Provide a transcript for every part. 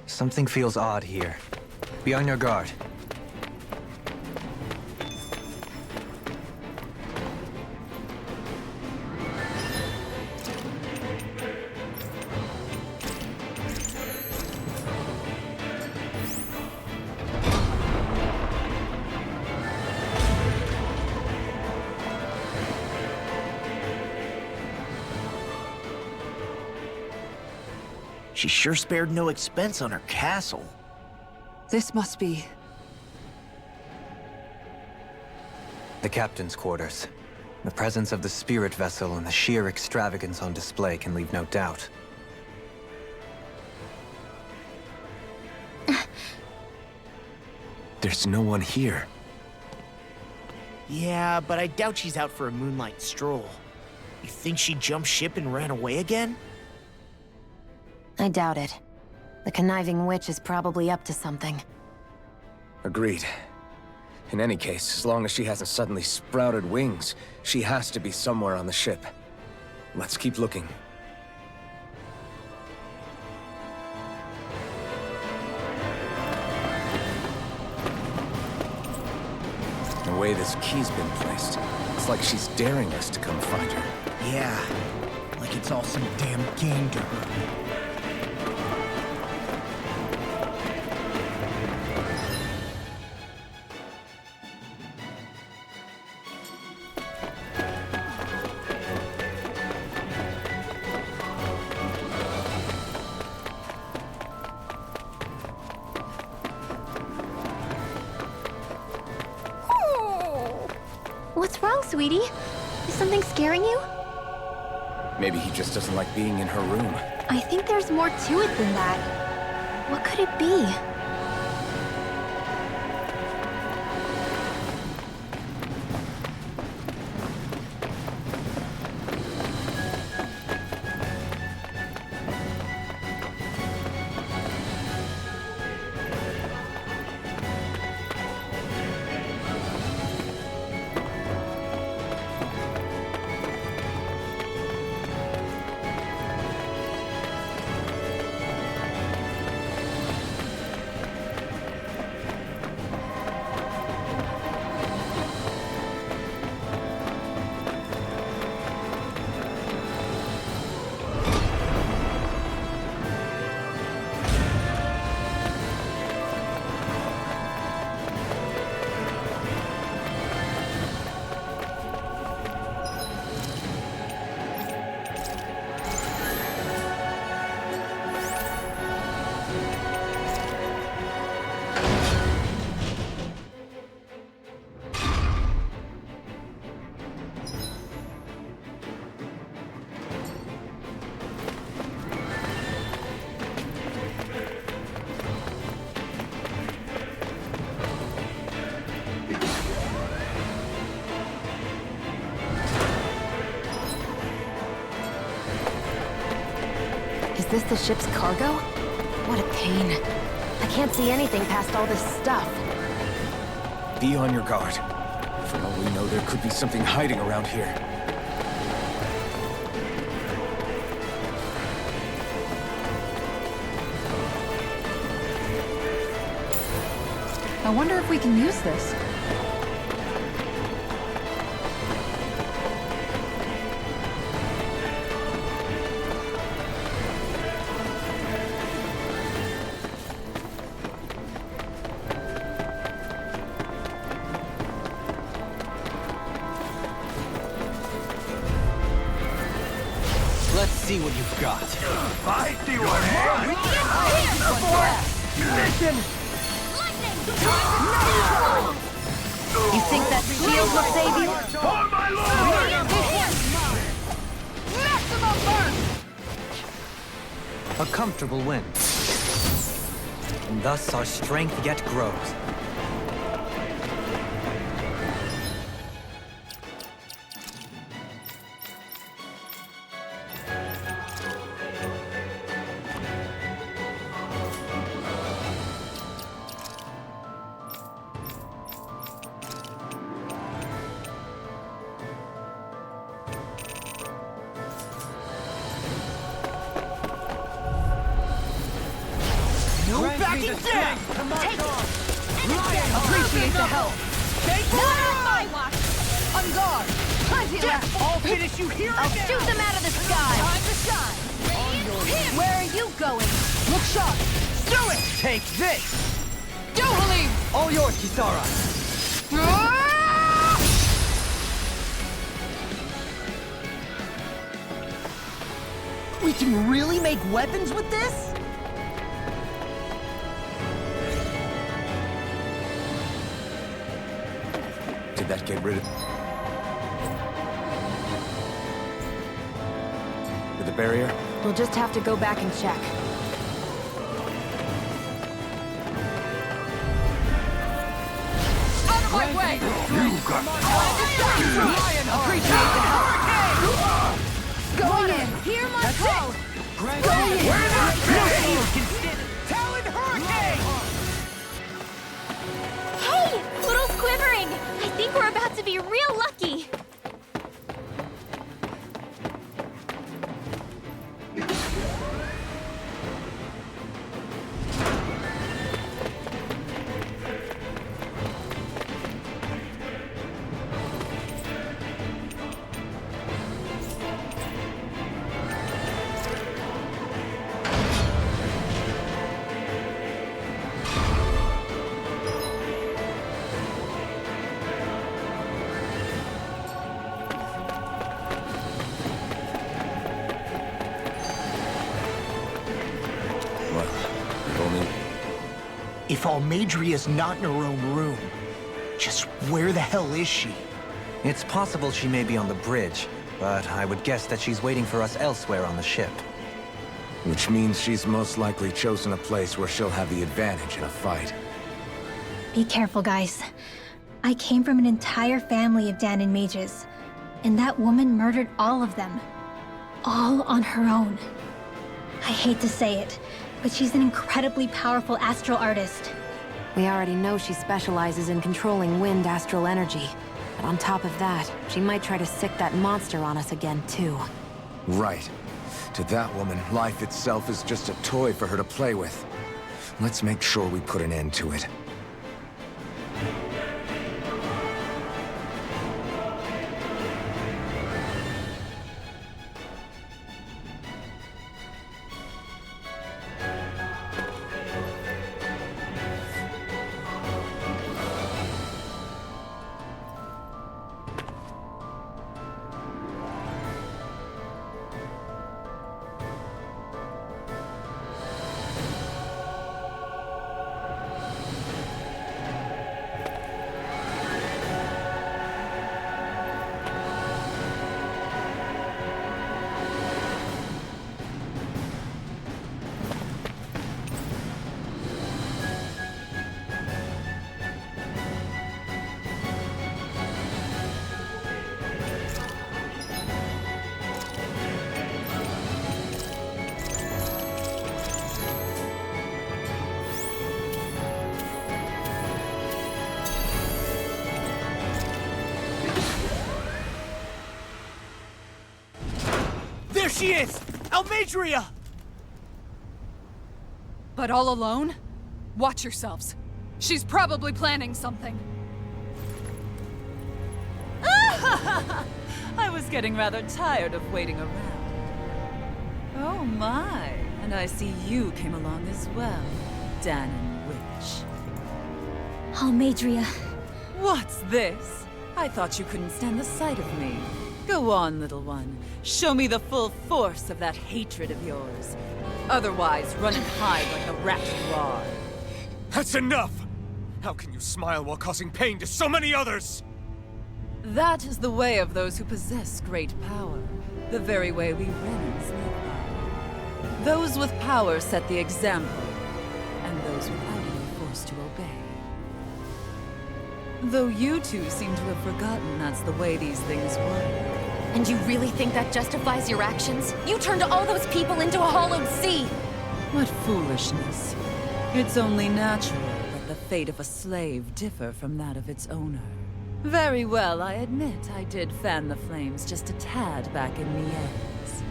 Something feels odd here. Be on your guard. She sure spared no expense on her castle. This must be... The captain's quarters. The presence of the spirit vessel and the sheer extravagance on display can leave no doubt. There's no one here. Yeah, but I doubt she's out for a moonlight stroll. You think she jumped ship and ran away again? I doubt it. The conniving witch is probably up to something. Agreed. In any case, as long as she hasn't suddenly sprouted wings, she has to be somewhere on the ship. Let's keep looking. The way this key's been placed, it's like she's daring us to come find her. Yeah, like it's all some damn game to her. What's wrong, sweetie? Is something scaring you? Maybe he just doesn't like being in her room. I think there's more to it than that. What could it be? Is this the ship's cargo? What a pain. I can't see anything past all this stuff. Be on your guard. For all we know, there could be something hiding around here. I wonder if we can use this. Let's see what you've got. I see what Listen! You think that shield will save you? For my lord! A comfortable win. And thus our strength yet grows. fucking thing! Take it! Appreciate the help. Not on my watch! On guard! Plenty left! I'll finish you here I'll and shoot them out of the sky! Time to shine! Where are you going? Look sharp! Do it! Take this! Go, Halim! All yours, Kisara! We can really make weapons with this? Did that get rid of... With the barrier? We'll just have to go back and check. Out of my way! You got Appreciate the help! Going in! Hear my call! Going in! Talon Hurricane! Hey! Little squivering! I think we're about to be real lucky! If Almadria's not in her own room, just where the hell is she? It's possible she may be on the bridge, but I would guess that she's waiting for us elsewhere on the ship. Which means she's most likely chosen a place where she'll have the advantage in a fight. Be careful, guys. I came from an entire family of Danon mages, and that woman murdered all of them. All on her own. I hate to say it, but she's an incredibly powerful astral artist. We already know she specializes in controlling wind astral energy. But on top of that, she might try to sick that monster on us again, too. Right. To that woman, life itself is just a toy for her to play with. Let's make sure we put an end to it. There she is! Almadria! But all alone? Watch yourselves. She's probably planning something. I was getting rather tired of waiting around. Oh my, and I see you came along as well, Danon Witch. Almadria. What's this? I thought you couldn't stand the sight of me. Go on, little one. Show me the full force of that hatred of yours. Otherwise, run and hide like the rat you are. That's enough! How can you smile while causing pain to so many others? That is the way of those who possess great power. The very way we Renans live by. Those with power set the example, and those without it are forced to obey. Though you two seem to have forgotten that's the way these things work. And you really think that justifies your actions? You turned all those people into a hollowed sea! What foolishness. It's only natural that the fate of a slave differ from that of its owner. Very well, I admit I did fan the flames just a tad back in Mies.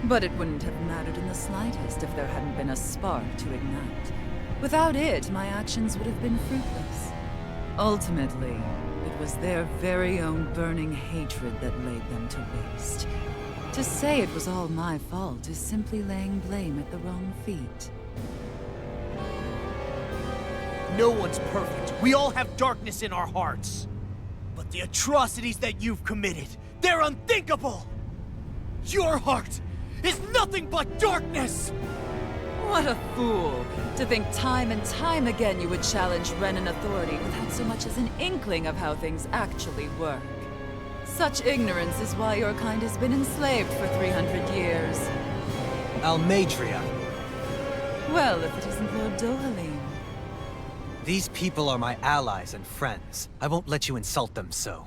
But it wouldn't have mattered in the slightest if there hadn't been a spark to ignite. Without it, my actions would have been fruitless. Ultimately, it was their very own burning hatred that laid them to waste. To say it was all my fault is simply laying blame at the wrong feet. No one's perfect. We all have darkness in our hearts. But the atrocities that you've committed, they're unthinkable! Your heart is nothing but darkness! What a fool! To think time and time again you would challenge Renan authority without so much as an inkling of how things actually work. Such ignorance is why your kind has been enslaved for 300 years. Almadria. Well, if it isn't Lord Dohalim. These people are my allies and friends. I won't let you insult them so.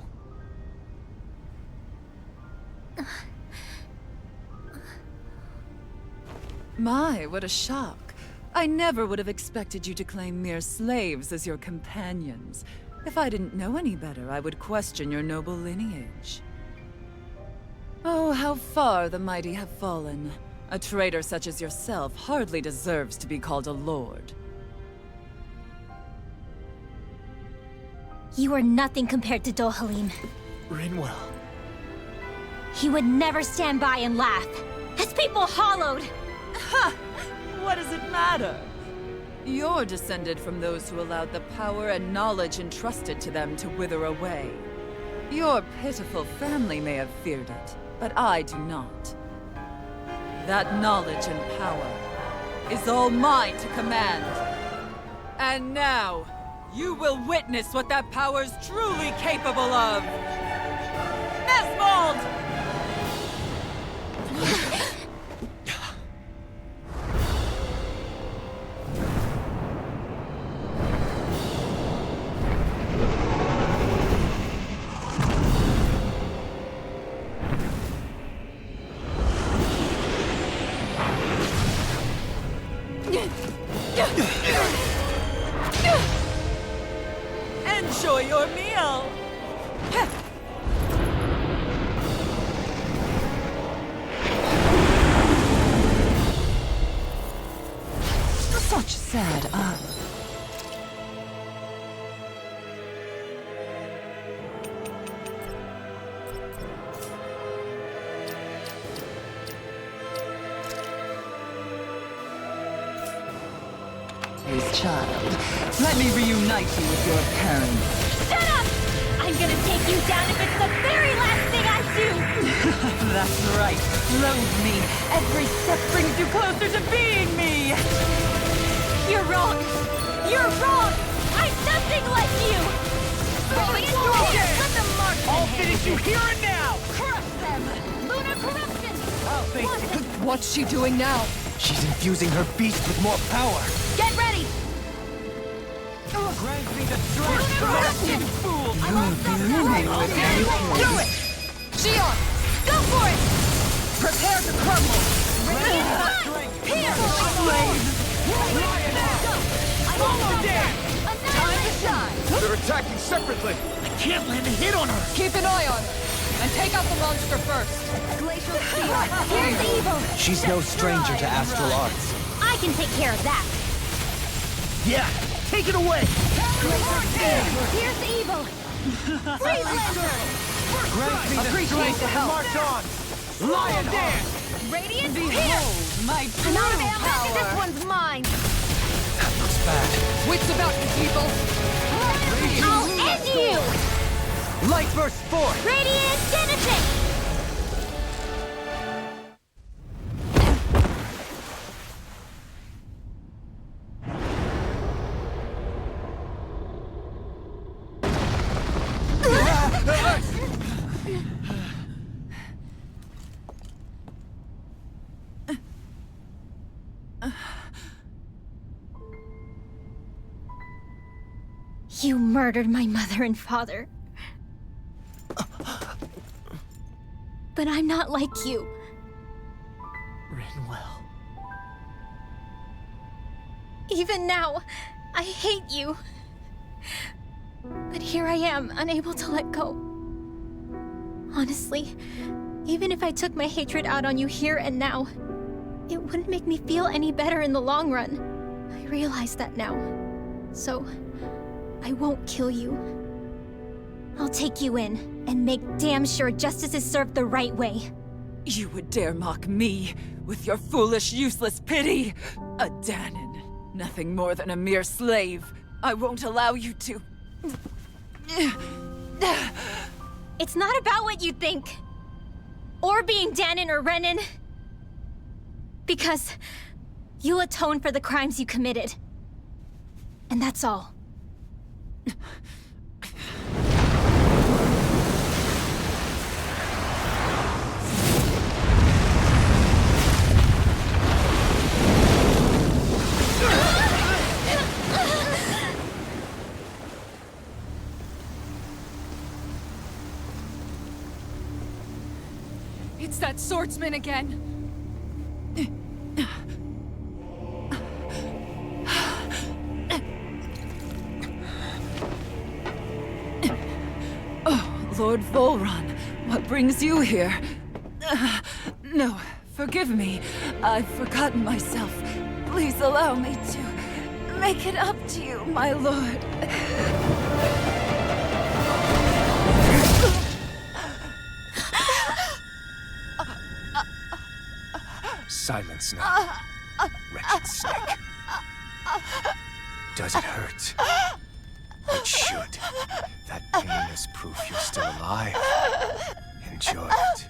My, what a shock. I never would have expected you to claim mere slaves as your companions. If I didn't know any better, I would question your noble lineage. Oh, how far the mighty have fallen. A traitor such as yourself hardly deserves to be called a lord. You are nothing compared to Dohalim. Rinwell. He would never stand by and laugh. His people hollowed! Ha! What does it matter? You're descended from those who allowed the power and knowledge entrusted to them to wither away. Your pitiful family may have feared it, but I do not. That knowledge and power is all mine to command. And now, you will witness what that power's truly capable of! Nesmold! Enjoy your meal! Such sad eyes. Child, let me reunite you with your parents. Shut up! I'm gonna take you down if it's the very last thing I do! That's right. Loathe me. Every step brings you closer to being me. You're wrong! You're wrong! I'm nothing like you! Let them mark them. I'll finish you here and now! Crush them! Lunar corruption! What's she doing now? She's infusing her beast with more power. Get ready! Grant me the strength to Corruption! fool! Do it! Shion! Go for it! Prepare to crumble! Here! Follow them! Time to shine! They're attacking separately! I can't land a hit on her! Keep an eye on her, and take out the monster first. Glacial Steel! Here's evil! She's no stranger to astral arts. I can take care of that! Yeah! Take it away! Here's evil! Freeze Lancer! Grant me the strength to march on! Lion dance! Radiant Behold, my true Not a power! This one's mine! That looks bad. Wits about you, people. I'll end you! Light burst forth! Radiant Genesis! You murdered my mother and father. But I'm not like you. Rinwell. Even now, I hate you. But here I am, unable to let go. Honestly, even if I took my hatred out on you here and now, it wouldn't make me feel any better in the long run. I realize that now. So, I won't kill you. I'll take you in and make damn sure justice is served the right way. You would dare mock me with your foolish, useless pity? A Danon, nothing more than a mere slave. I won't allow you to... It's not about what you think. Or being Danon or Renan. Because you'll atone for the crimes you committed. And that's all. It's that swordsman again. Oh, Lord Volron, what brings you here? No, forgive me. I've forgotten myself. Please allow me to make it up to you, my lord. Silence now, wretched snake. Does it hurt? It should. That pain is proof you're still alive. Enjoy it.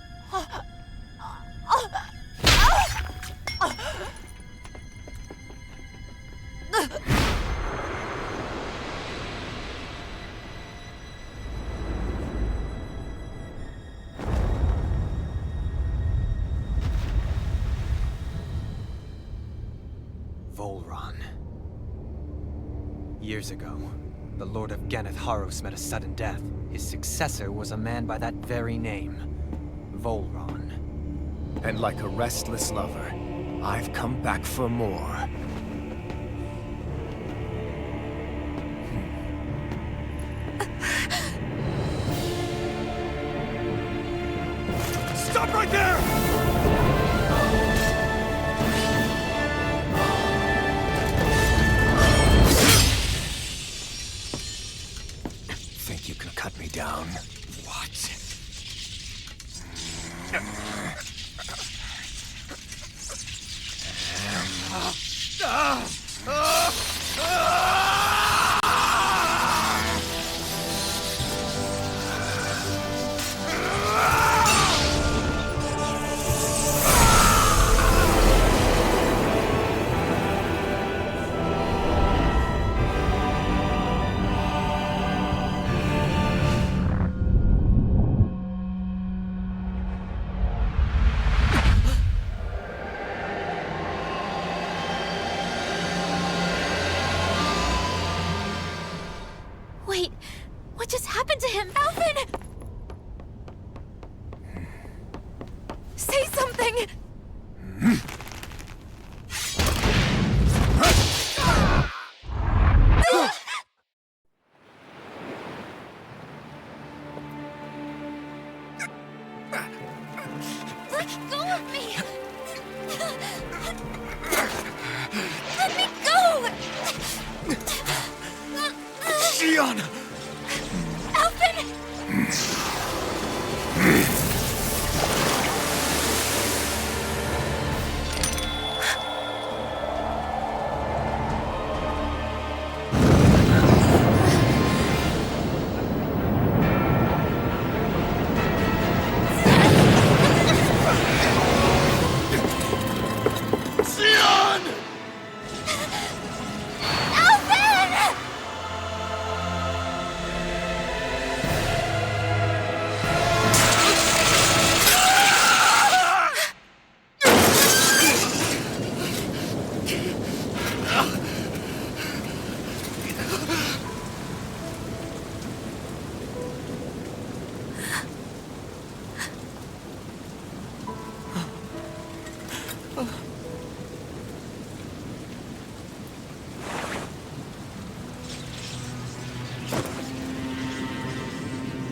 Volron. Years ago, the Lord of Genneth Haros met a sudden death. His successor was a man by that very name, Volron. And like a restless lover, I've come back for more. Stop right there! Think you can cut me down? What? Wait, what just happened to him? Alvin! Say something! Let go of me! Let me go! Gianna! Alvin! Alvin!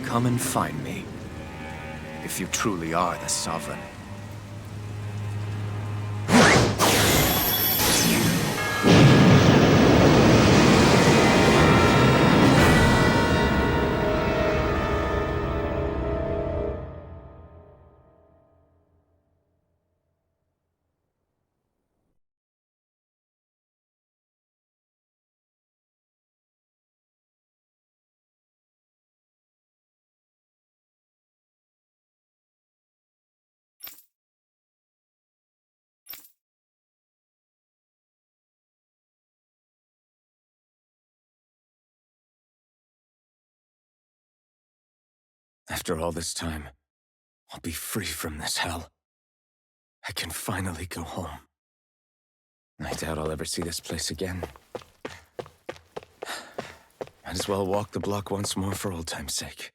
Come and find me, if you truly are the Sovereign. After all this time, I'll be free from this hell. I can finally go home. I doubt I'll ever see this place again. Might as well walk the block once more for old time's sake.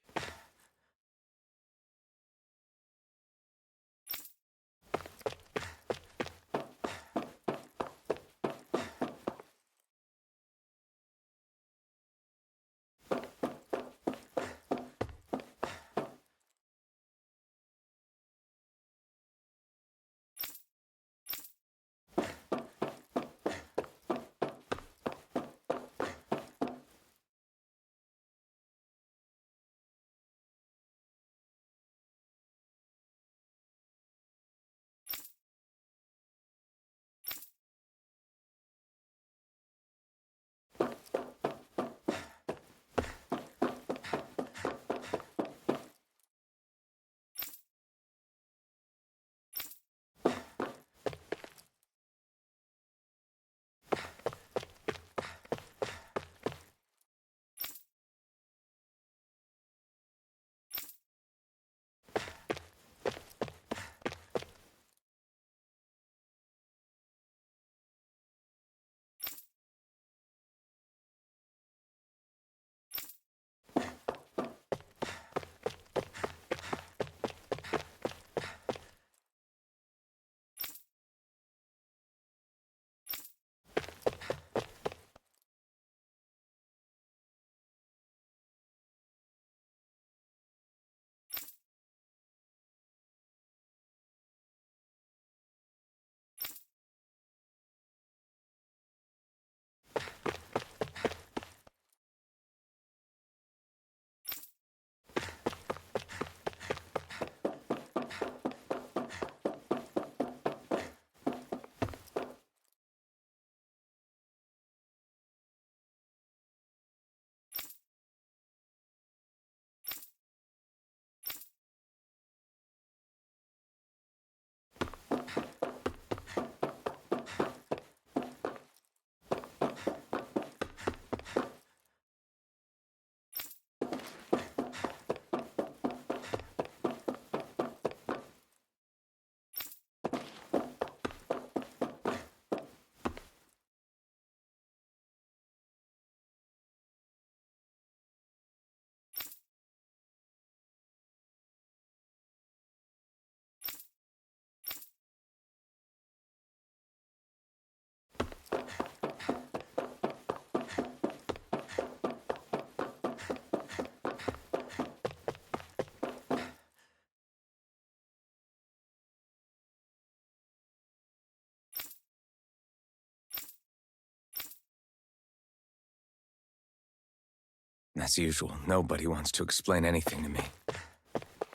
As usual, nobody wants to explain anything to me.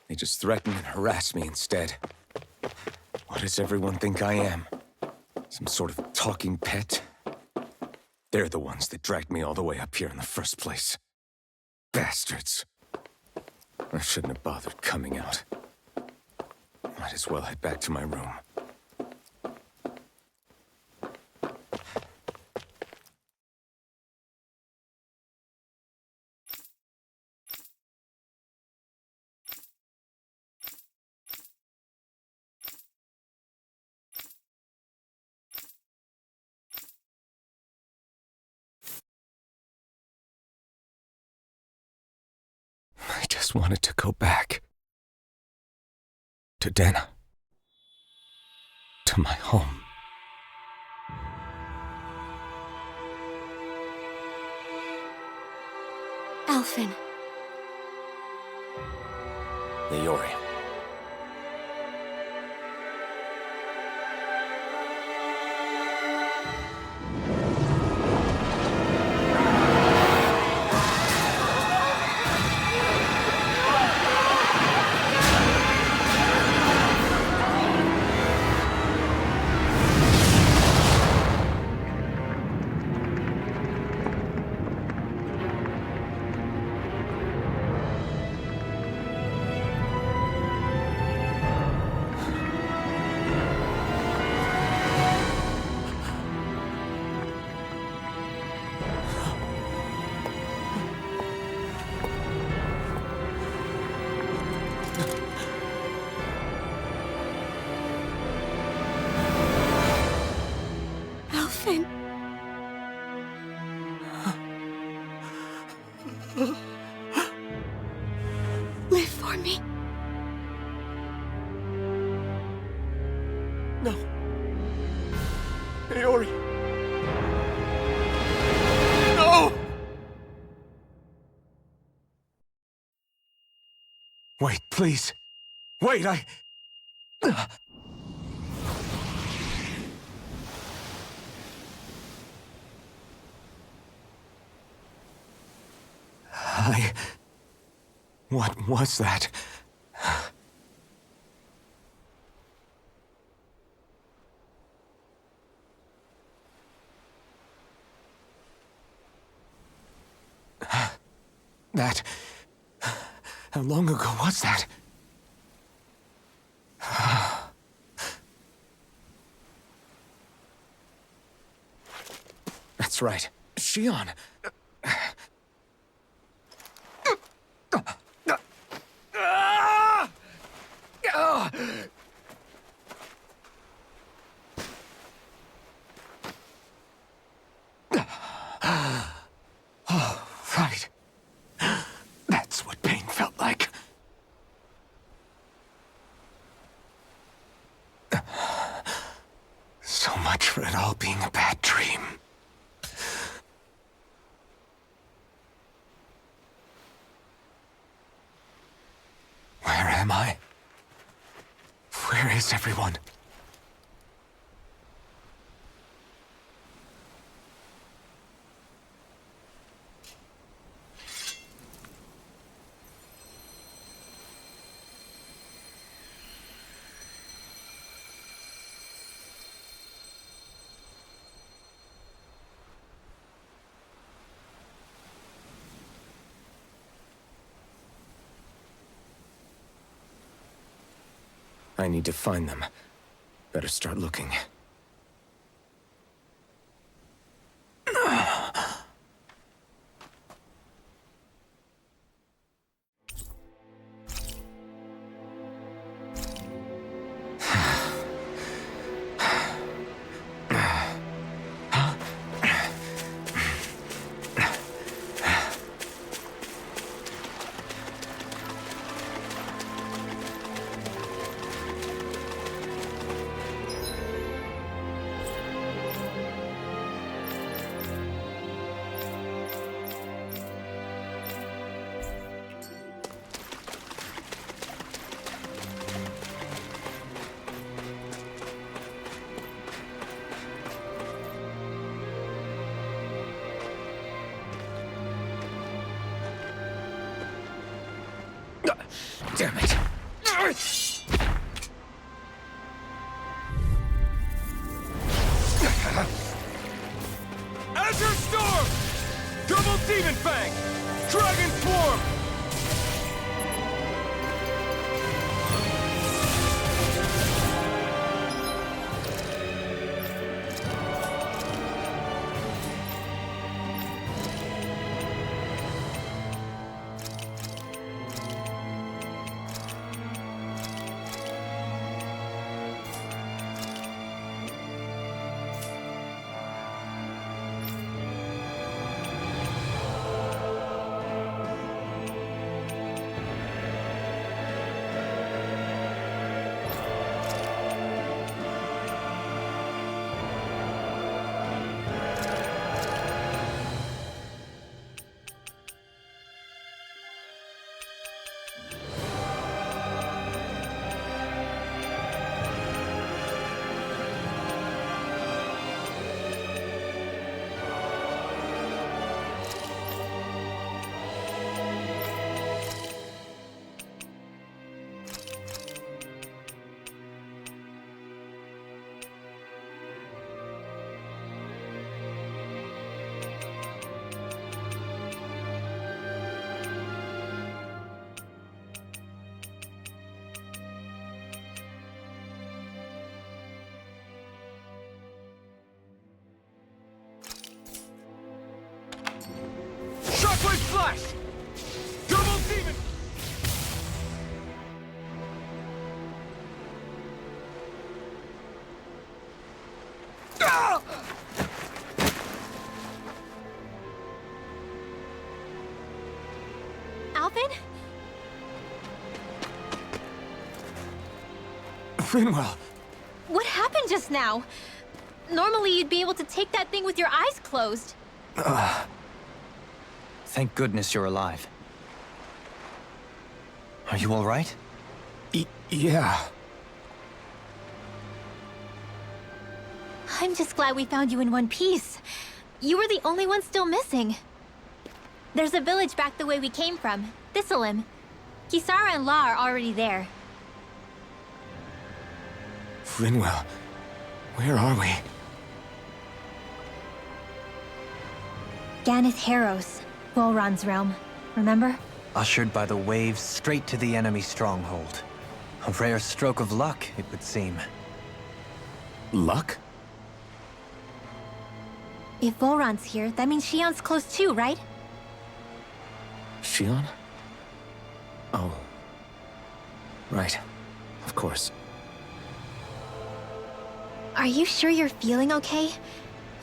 They just threaten and harass me instead. What does everyone think I am? Some sort of talking pet? They're the ones that dragged me all the way up here in the first place. Bastards. I shouldn't have bothered coming out. Might as well head back to my room. I just wanted to go back. To Dana. To my home. Alphen. Leori. for me? No. Aori. No! Wait, please. Wait, What was that? That... How long ago was that? That's right. Shion. Oh, right. That's what pain felt like. So much for it all being a bad dream. Where am I? Where is everyone? I need to find them. Better start looking. Damn it. Azure Storm! Double Demon Fang! Dragon Swarm! Shockwave Flash! Double Demon! Ah! Alvin? Rinwell! What happened just now? Normally you'd be able to take that thing with your eyes closed. Thank goodness you're alive. Are you all right? Yeah. I'm just glad we found you in one piece. You were the only one still missing. There's a village back the way we came from, Thistleim. Kisara and La are already there. Rinwell, where are we? Ganeth Harrows, Volron's realm. Remember? Ushered by the waves straight to the enemy stronghold. A rare stroke of luck, it would seem. Luck? If Volron's here, that means Shion's close too, right? Shion? Oh. Right. Of course. Are you sure you're feeling okay?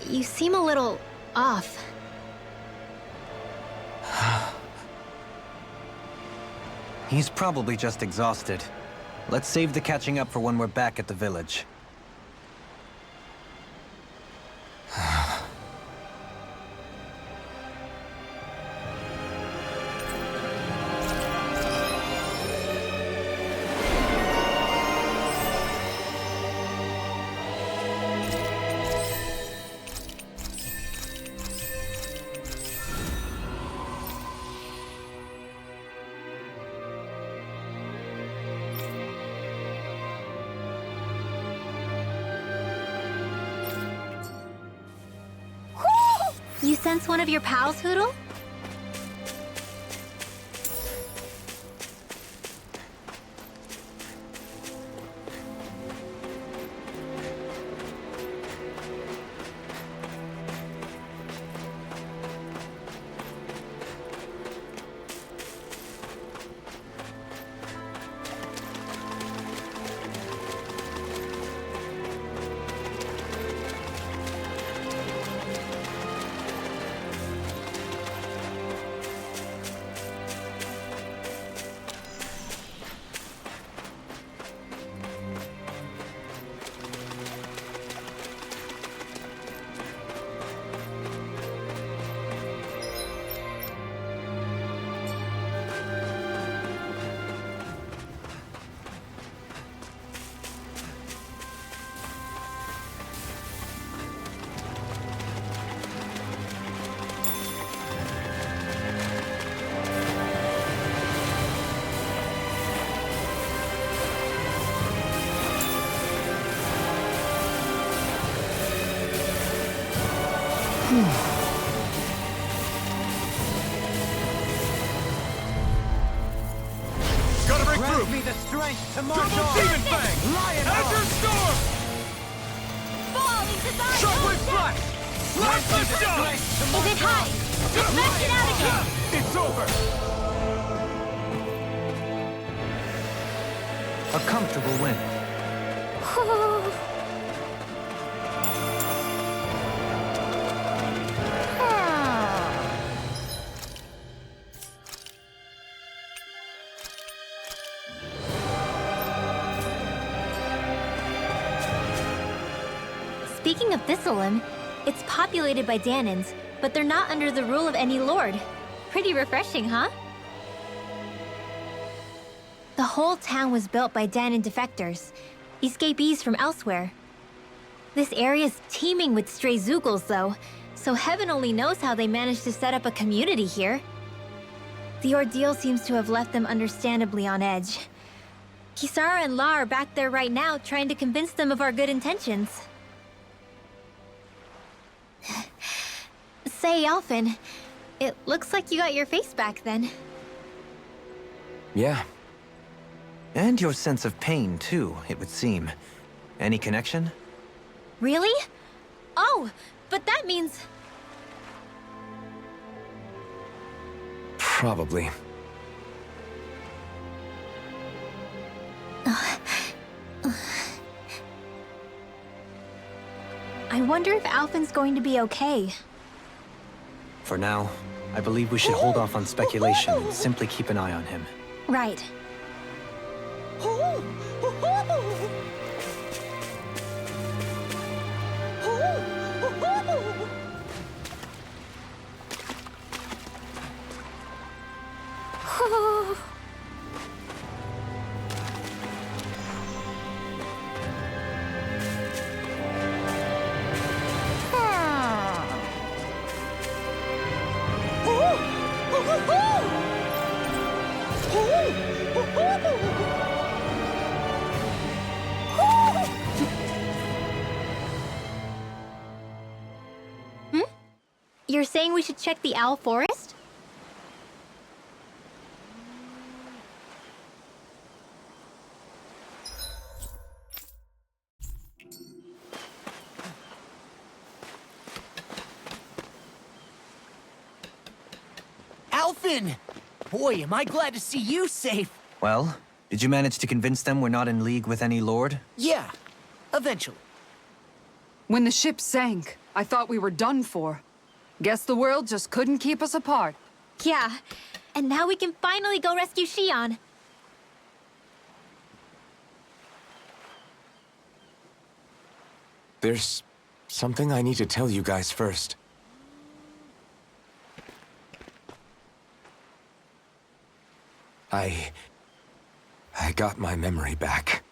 You seem a little off. He's probably just exhausted. Let's save the catching up for when we're back at the village. You sense one of your pals, Hoodle? Gotta break through! Grant me the strength to march Double on! Demon Fang! Lion Azure on! Storm! Fall into thy Shockwave Flash! Grant me the Let's go! strength to Is march it high? Just smash it out again! It's over! A comfortable win. Speaking of Thistleim, it's populated by Danans, but they're not under the rule of any lord. Pretty refreshing, huh? The whole town was built by Danan defectors, escapees from elsewhere. This area's teeming with stray Zeugles, though, so heaven only knows how they managed to set up a community here. The ordeal seems to have left them understandably on edge. Kisara and La are back there right now trying to convince them of our good intentions. Say, Alphen, it looks like you got your face back then. Yeah. And your sense of pain, too, it would seem. Any connection? Really? Oh, but that means... Probably. I wonder if Alphen's going to be okay. For now, I believe we should hold off on speculation and simply keep an eye on him. Right. saying we should check the Owl Forest? Alphen! Boy, am I glad to see you safe. Well, did you manage to convince them we're not in league with any lord? Yeah, eventually. When the ship sank, I thought we were done for. Guess the world just couldn't keep us apart. Yeah, and now we can finally go rescue Shion. There's something I need to tell you guys first. I got my memory back.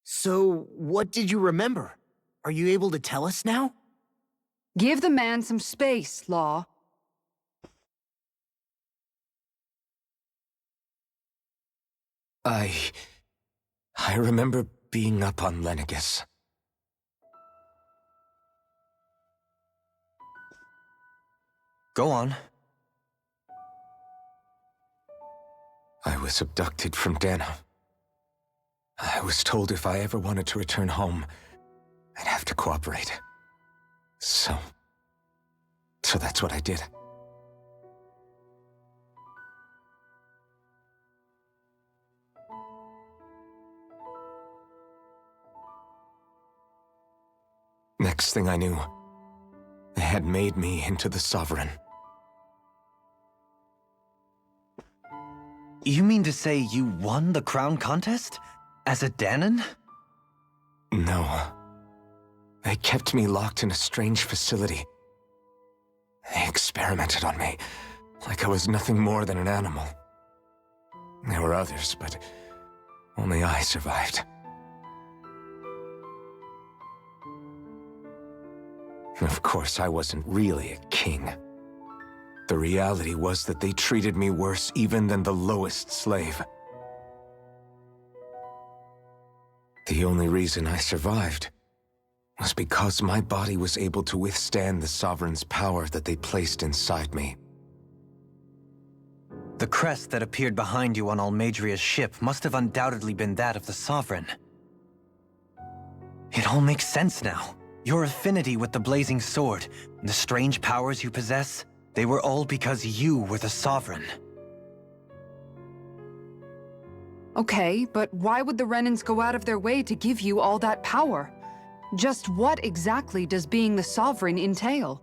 So, what did you remember? Are you able to tell us now? Give the man some space, Law. I remember being up on Lenegus. Go on. I was abducted from Dana. I was told if I ever wanted to return home, I'd have to cooperate. So that's what I did. Next thing I knew, they had made me into the Sovereign. You mean to say you won the crown contest? As a Danon? No. They kept me locked in a strange facility. They experimented on me, like I was nothing more than an animal. There were others, but only I survived. Of course, I wasn't really a king. The reality was that they treated me worse even than the lowest slave. The only reason I survived was because my body was able to withstand the Sovereign's power that they placed inside me. The crest that appeared behind you on Almadria's ship must have undoubtedly been that of the Sovereign. It all makes sense now. Your affinity with the Blazing Sword, and the strange powers you possess, they were all because you were the Sovereign. Okay, but why would the Renans go out of their way to give you all that power? Just what exactly does being the Sovereign entail?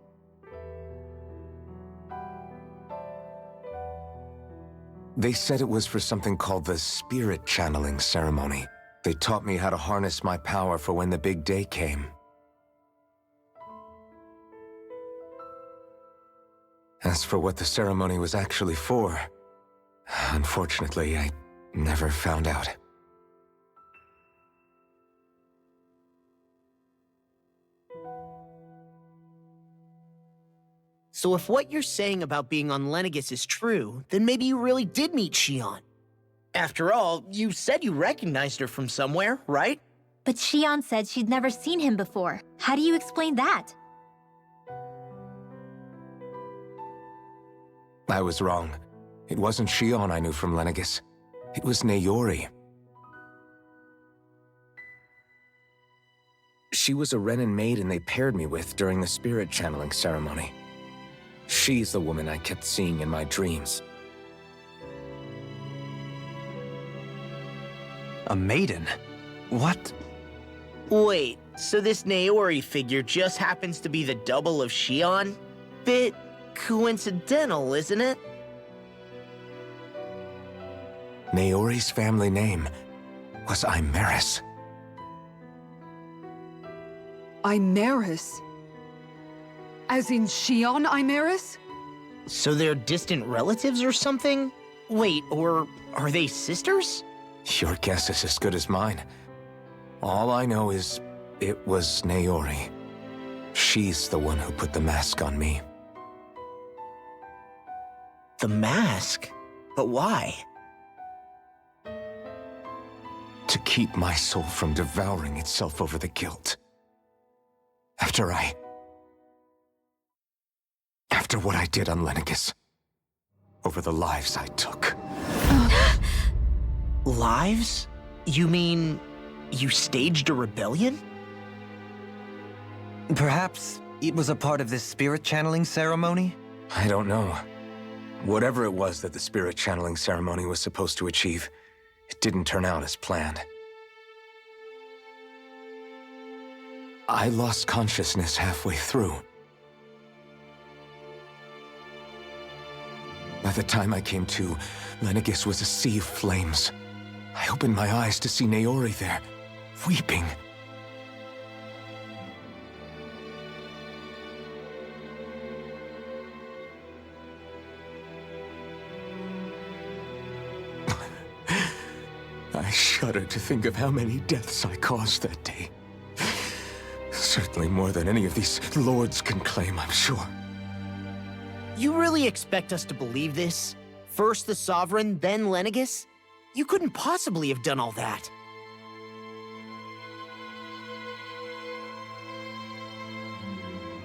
They said it was for something called the Spirit Channeling Ceremony. They taught me how to harness my power for when the big day came. As for what the ceremony was actually for, unfortunately, I never found out. So if what you're saying about being on Lenegus is true, then maybe you really did meet Shion. After all, you said you recognized her from somewhere, right? But Shion said she'd never seen him before. How do you explain that? I was wrong. It wasn't Shion I knew from Lenegus. It was Naori. She was a Renan maiden they paired me with during the spirit channeling ceremony. She's the woman I kept seeing in my dreams. A maiden? What? Wait, so this Naori figure just happens to be the double of Shion? Bit coincidental, isn't it? Naori's family name was Imeris. Imeris? As in Shion Imeris? So they're distant relatives or something? Wait, or are they sisters? Your guess is as good as mine. All I know is it was Naori. She's the one who put the mask on me. The mask? But why? To keep my soul from devouring itself over the guilt. After what I did on Lenegis. Over the lives I took. Lives? You mean you staged a rebellion? Perhaps it was a part of this spirit channeling ceremony? I don't know. Whatever it was that the spirit channeling ceremony was supposed to achieve, it didn't turn out as planned. I lost consciousness halfway through. By the time I came to, Lenegis was a sea of flames. I opened my eyes to see Naori there, weeping. I shudder to think of how many deaths I caused that day. Certainly more than any of these lords can claim, I'm sure. You really expect us to believe this? First the Sovereign, then Lenegis? You couldn't possibly have done all that.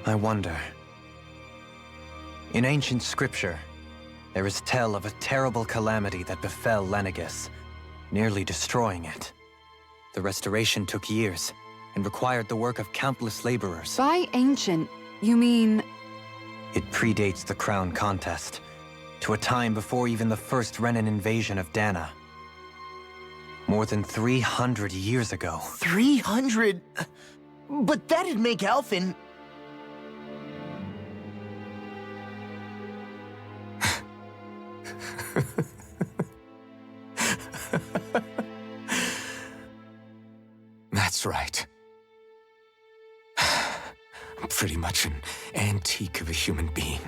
I wonder. In ancient scripture, there is tell of a terrible calamity that befell Lenegis, nearly destroying it. The restoration took years, and required the work of countless laborers. By ancient, you mean... It predates the crown contest, to a time before even the first Renan invasion of Dana. More than 300 years ago. 300? But that'd make Alphen... That's right. I'm pretty much an antique of a human being.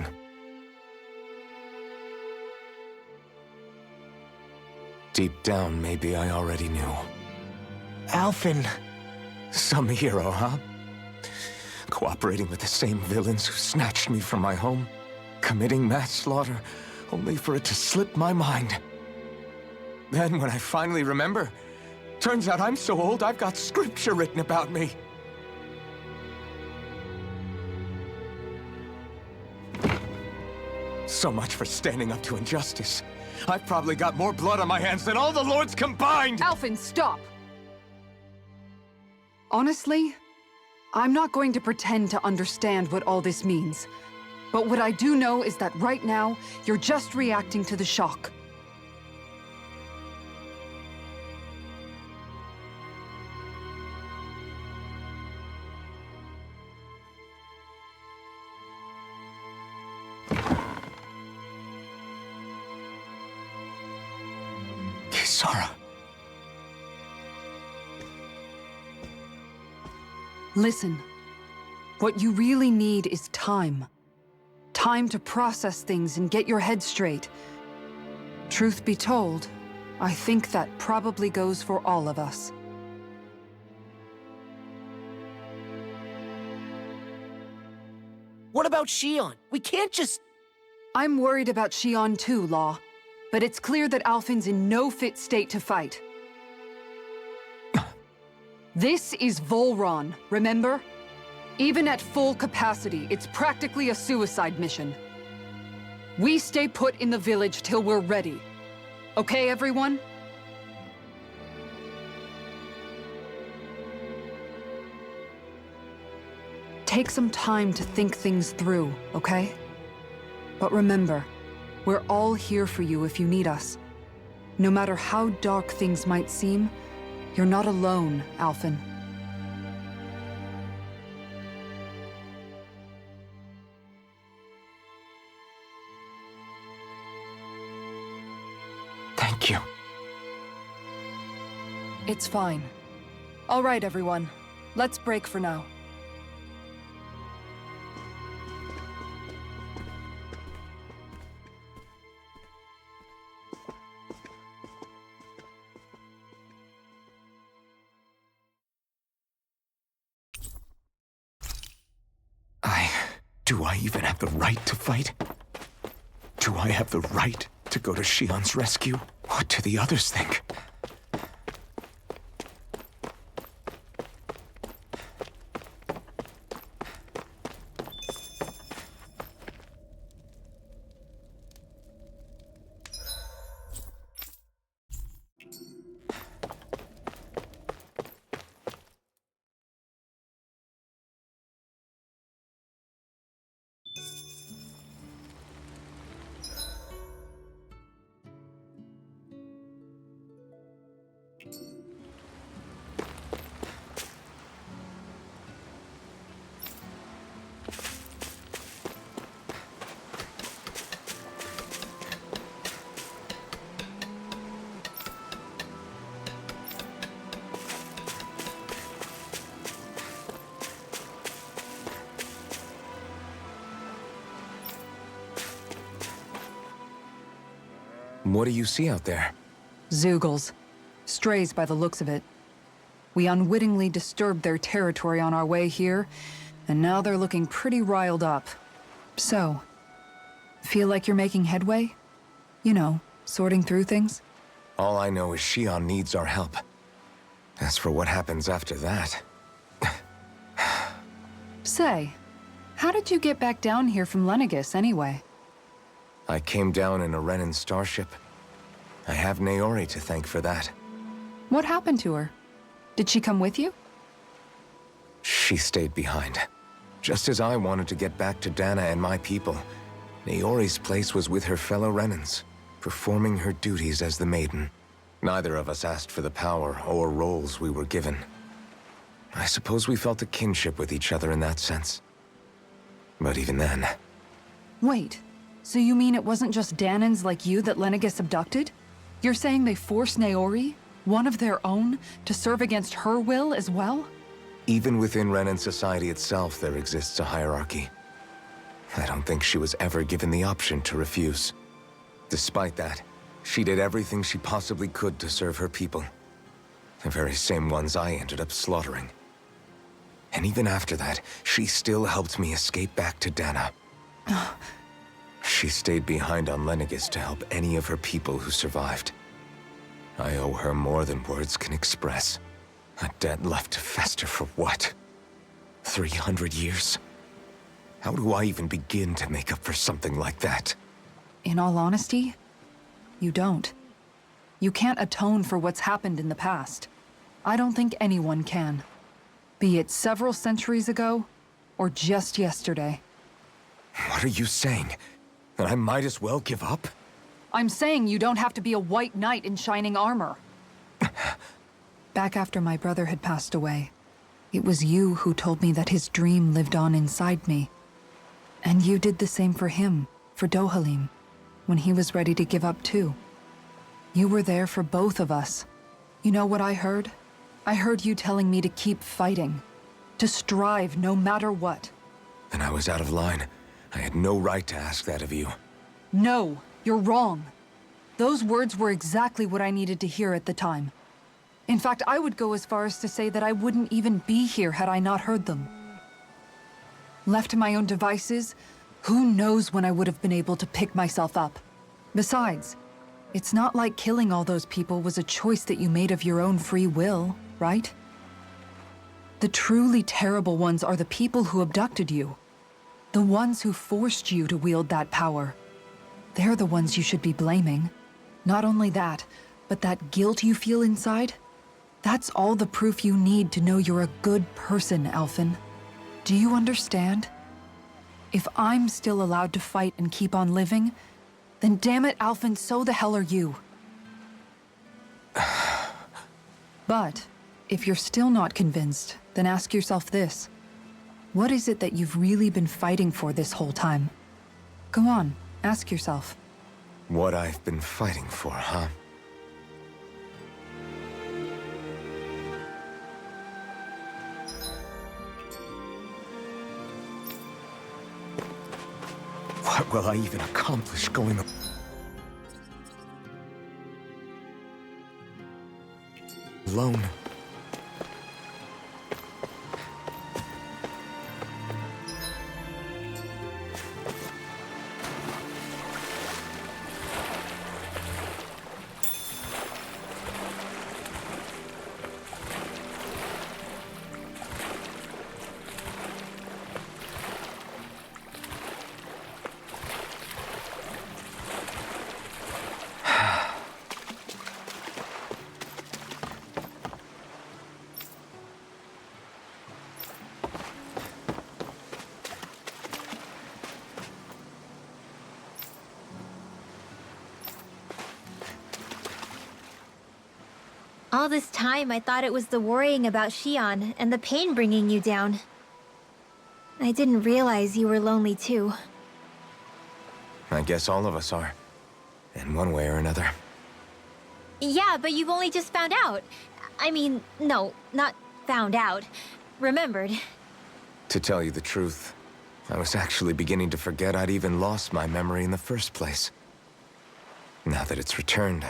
Deep down, maybe I already knew. Alphen... Some hero, huh? Cooperating with the same villains who snatched me from my home, committing mass slaughter, only for it to slip my mind. Then, when I finally remember, turns out I'm so old I've got scripture written about me. So much for standing up to injustice. I've probably got more blood on my hands than all the lords combined! Alphen, stop! Honestly, I'm not going to pretend to understand what all this means. But what I do know is that right now, you're just reacting to the shock. Kisara. Listen, what you really need is time. Time to process things and get your head straight. Truth be told, I think that probably goes for all of us. What about Shion? We can't just... I'm worried about Shion too, Law. But it's clear that Alphen's in no fit state to fight. This is Volron, remember? Even at full capacity, it's practically a suicide mission. We stay put in the village till we're ready. Okay, everyone? Take some time to think things through, okay? But remember, we're all here for you if you need us. No matter how dark things might seem, you're not alone, Alphen. Thank you. It's fine. All right, everyone. Let's break for now. Do I even have the right to fight? Do I have the right to go to Shion's rescue? What do the others think? What do you see out there? Zeugles. Strays by the looks of it. We unwittingly disturbed their territory on our way here, and now they're looking pretty riled up. So, feel like you're making headway? You know, sorting through things? All I know is Shion needs our help. As for what happens after that... Say, how did you get back down here from Lenegis, anyway? I came down in a Renan starship. I have Naori to thank for that. What happened to her? Did she come with you? She stayed behind. Just as I wanted to get back to Dana and my people, Naori's place was with her fellow Renans, performing her duties as the Maiden. Neither of us asked for the power or roles we were given. I suppose we felt a kinship with each other in that sense. But even then... Wait, so you mean it wasn't just Danans like you that Lenegis abducted? You're saying they forced Naori, one of their own, to serve against her will as well? Even within Renan society itself, there exists a hierarchy. I don't think she was ever given the option to refuse. Despite that, she did everything she possibly could to serve her people. The very same ones I ended up slaughtering. And even after that, she still helped me escape back to Dana. She stayed behind on Lenegis to help any of her people who survived. I owe her more than words can express. A debt left to fester for what? 300 years? How do I even begin to make up for something like that? In all honesty, you don't. You can't atone for what's happened in the past. I don't think anyone can. Be it several centuries ago, or just yesterday. What are you saying? That I might as well give up? I'm saying you don't have to be a white knight in shining armor. Back after my brother had passed away, it was you who told me that his dream lived on inside me. And you did the same for him, for Dohalim, when he was ready to give up too. You were there for both of us. You know what I heard? I heard you telling me to keep fighting, to strive no matter what. Then I was out of line. I had no right to ask that of you. No, you're wrong. Those words were exactly what I needed to hear at the time. In fact, I would go as far as to say that I wouldn't even be here had I not heard them. Left to my own devices, who knows when I would have been able to pick myself up. Besides, it's not like killing all those people was a choice that you made of your own free will, right? The truly terrible ones are the people who abducted you. The ones who forced you to wield that power. They're the ones you should be blaming. Not only that, but that guilt you feel inside, that's all the proof you need to know you're a good person, Alphen. Do you understand? If I'm still allowed to fight and keep on living, then damn it, Alphen, so the hell are you. But, if you're still not convinced, then ask yourself this. What is it that you've really been fighting for this whole time? Go on, ask yourself. What I've been fighting for, huh? What will I even accomplish going alone? All this time, I thought it was the worrying about Shion and the pain bringing you down. I didn't realize you were lonely too. I guess all of us are. In one way or another. Yeah, but you've only just found out. I mean, no, not found out. Remembered. To tell you the truth, I was actually beginning to forget I'd even lost my memory in the first place. Now that it's returned,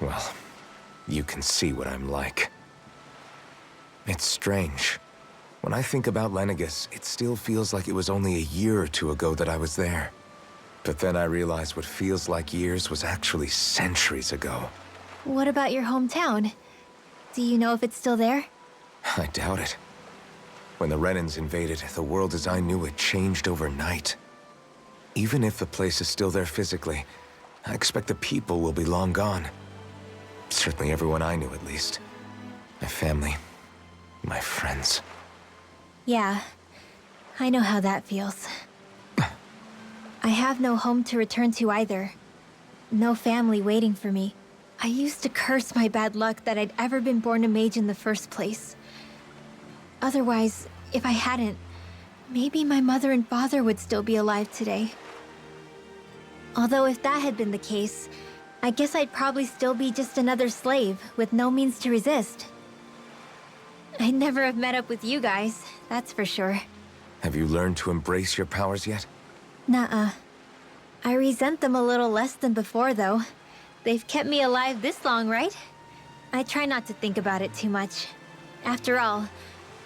well, you can see what I'm like. It's strange. When I think about Lenegis, it still feels like it was only a year or two ago that I was there. But then I realized what feels like years was actually centuries ago. What about your hometown? Do you know if it's still there? I doubt it. When the Renans invaded, the world as I knew it changed overnight. Even if the place is still there physically, I expect the people will be long gone. Certainly everyone I knew, at least. My family, my friends. Yeah, I know how that feels. I have no home to return to either. No family waiting for me. I used to curse my bad luck that I'd ever been born a mage in the first place. Otherwise, if I hadn't, maybe my mother and father would still be alive today. Although if that had been the case, I guess I'd probably still be just another slave with no means to resist. I'd never have met up with you guys, that's for sure. Have you learned to embrace your powers yet? Nuh-uh. I resent them a little less than before, though. They've kept me alive this long, right? I try not to think about it too much. After all,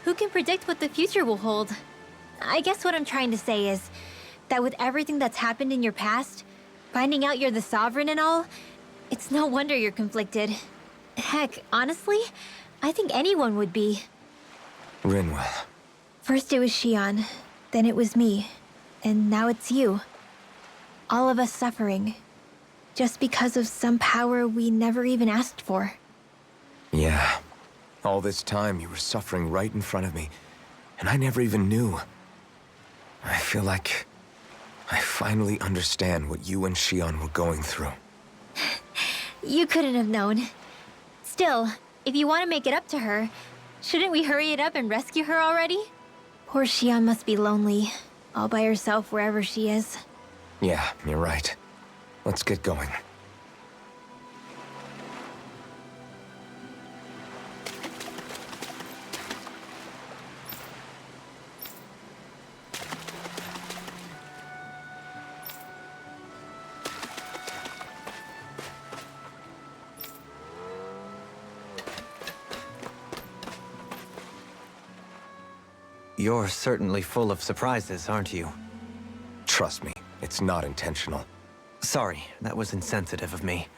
who can predict what the future will hold? I guess what I'm trying to say is that with everything that's happened in your past, finding out you're the Sovereign and all, it's no wonder you're conflicted. Heck, honestly, I think anyone would be. Rinwell. First it was Shion, then it was me, and now it's you. All of us suffering, just because of some power we never even asked for. Yeah. All this time you were suffering right in front of me, and I never even knew. I feel like I finally understand what you and Shion were going through. You couldn't have known. Still, if you want to make it up to her, shouldn't we hurry it up and rescue her already? Poor Shion must be lonely, all by herself wherever she is. Yeah, you're right. Let's get going. You're certainly full of surprises, aren't you? Trust me, it's not intentional. Sorry, that was insensitive of me.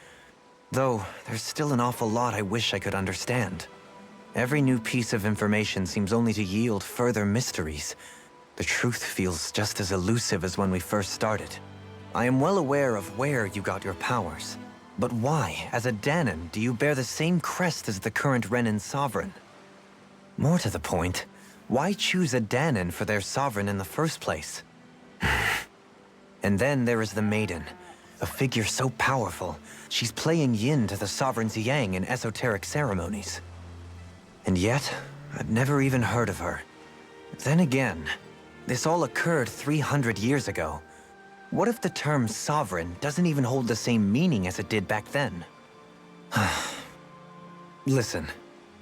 Though, there's still an awful lot I wish I could understand. Every new piece of information seems only to yield further mysteries. The truth feels just as elusive as when we first started. I am well aware of where you got your powers. But why, as a Danon, do you bear the same crest as the current Renan Sovereign? More to the point, why choose a Danon for their Sovereign in the first place? And then there is the Maiden, a figure so powerful, she's playing yin to the Sovereign's yang in esoteric ceremonies. And yet, I've never even heard of her. Then again, this all occurred 300 years ago. What if the term Sovereign doesn't even hold the same meaning as it did back then? Listen,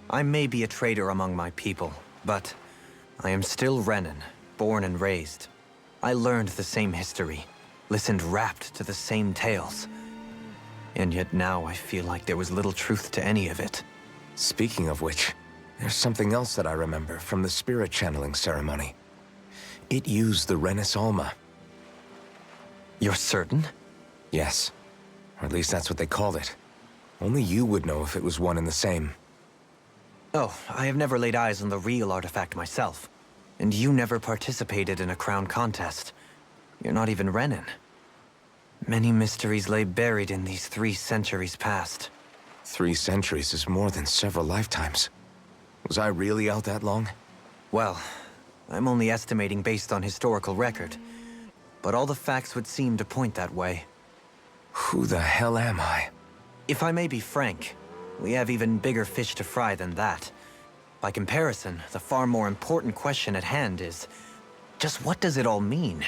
I may be a traitor among my people, but I am still Renan, born and raised. I learned the same history, listened rapt to the same tales. And yet now I feel like there was little truth to any of it. Speaking of which, there's something else that I remember from the spirit channeling ceremony. It used the Renis Alma. You're certain? Yes. Or at least that's what they called it. Only you would know if it was one and the same. Oh, I have never laid eyes on the real artifact myself. And you never participated in a crown contest. You're not even Renan. Many mysteries lay buried in these 3 centuries past. 3 centuries is more than several lifetimes. Was I really out that long? Well, I'm only estimating based on historical record. But all the facts would seem to point that way. Who the hell am I? If I may be frank, we have even bigger fish to fry than that. By comparison, the far more important question at hand is, just what does it all mean?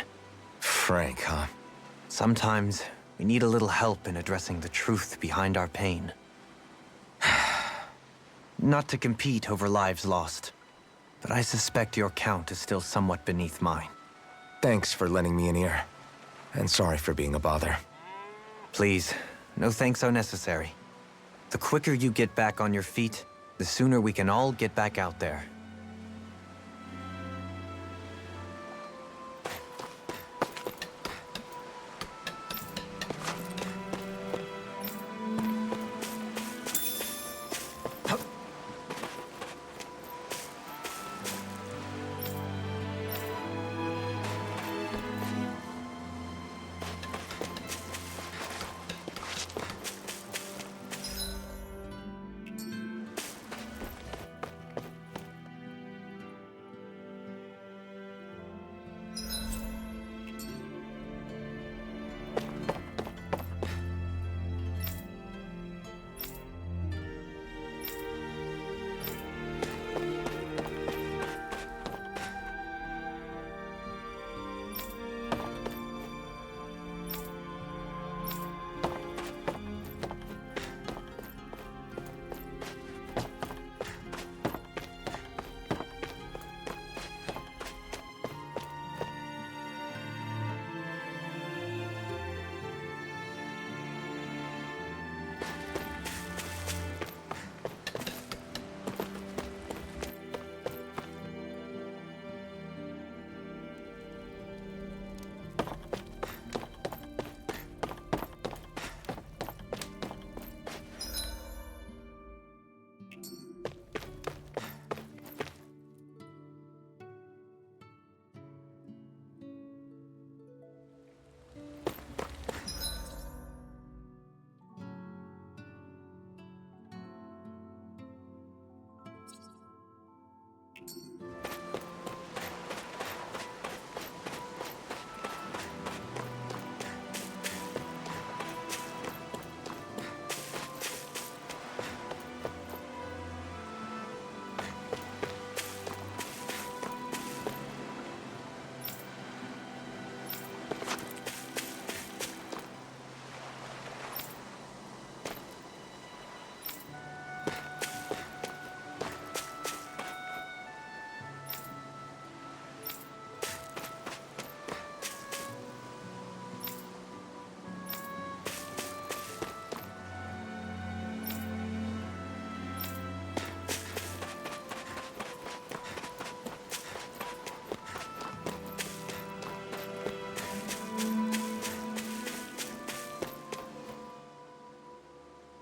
Frank, huh? Sometimes, we need a little help in addressing the truth behind our pain. Not to compete over lives lost, but I suspect your count is still somewhat beneath mine. Thanks for lending me an ear. And sorry for being a bother. Please, no thanks are necessary. The quicker you get back on your feet, the sooner we can all get back out there.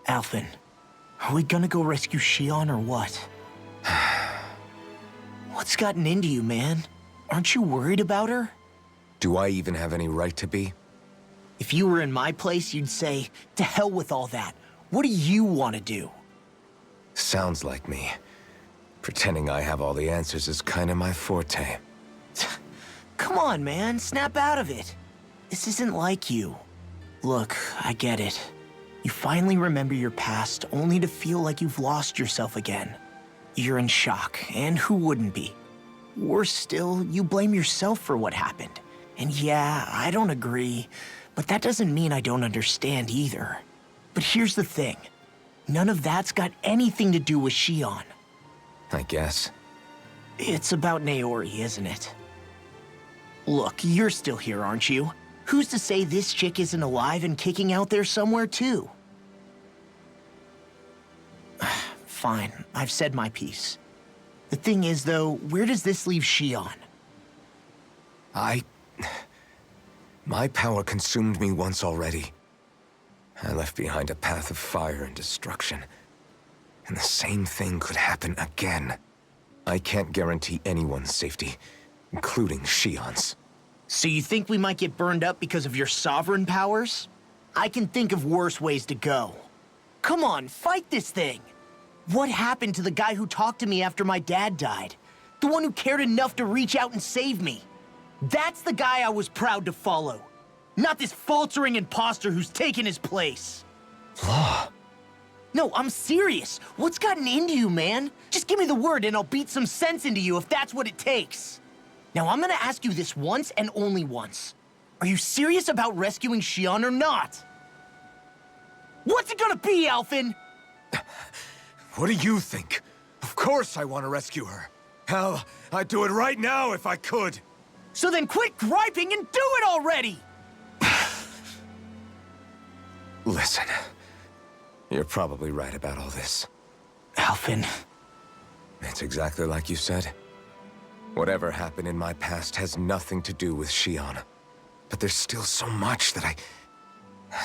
Alphen, are we gonna go rescue Shion or what? What's gotten into you, man? Aren't you worried about her? Do I even have any right to be? If you were in my place, you'd say, to hell with all that. What do you want to do? Sounds like me. Pretending I have all the answers is kinda my forte. Come on, man, snap out of it. This isn't like you. Look, I get it. You finally remember your past, only to feel like you've lost yourself again. You're in shock, and who wouldn't be? Worse still, you blame yourself for what happened. And yeah, I don't agree, but that doesn't mean I don't understand either. But here's the thing. None of that's got anything to do with Shion. I guess. It's about Naori, isn't it? Look, you're still here, aren't you? Who's to say this chick isn't alive and kicking out there somewhere, too? Fine, I've said my piece. The thing is, though, where does this leave Shion? My power consumed me once already. I left behind a path of fire and destruction. And the same thing could happen again. I can't guarantee anyone's safety, including Shion's. So you think we might get burned up because of your sovereign powers? I can think of worse ways to go. Come on, fight this thing! What happened to the guy who talked to me after my dad died? The one who cared enough to reach out and save me? That's the guy I was proud to follow. Not this faltering imposter who's taken his place. Law, No, I'm serious. What's gotten into you, man? Just give me the word and I'll beat some sense into you if that's what it takes. Now, I'm gonna ask you this once and only once. Are you serious about rescuing Shion or not? What's it gonna be, Alphen? What do you think? Of course I want to rescue her. Hell, I'd do it right now if I could. So then quit griping and do it already! Listen, you're probably right about all this. Alphen. It's exactly like you said. Whatever happened in my past has nothing to do with Shion. But there's still so much that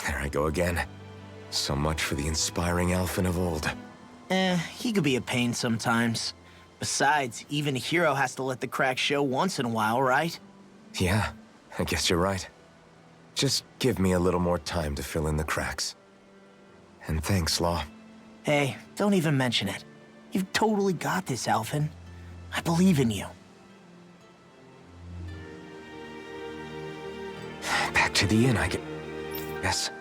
There I go again. So much for the inspiring Alphen of old. He could be a pain sometimes. Besides, even a hero has to let the cracks show once in a while, right? Yeah, I guess you're right. Just give me a little more time to fill in the cracks. And thanks, Law. Hey, don't even mention it. You've totally got this, Alphen. I believe in you. Back to the inn, I guess.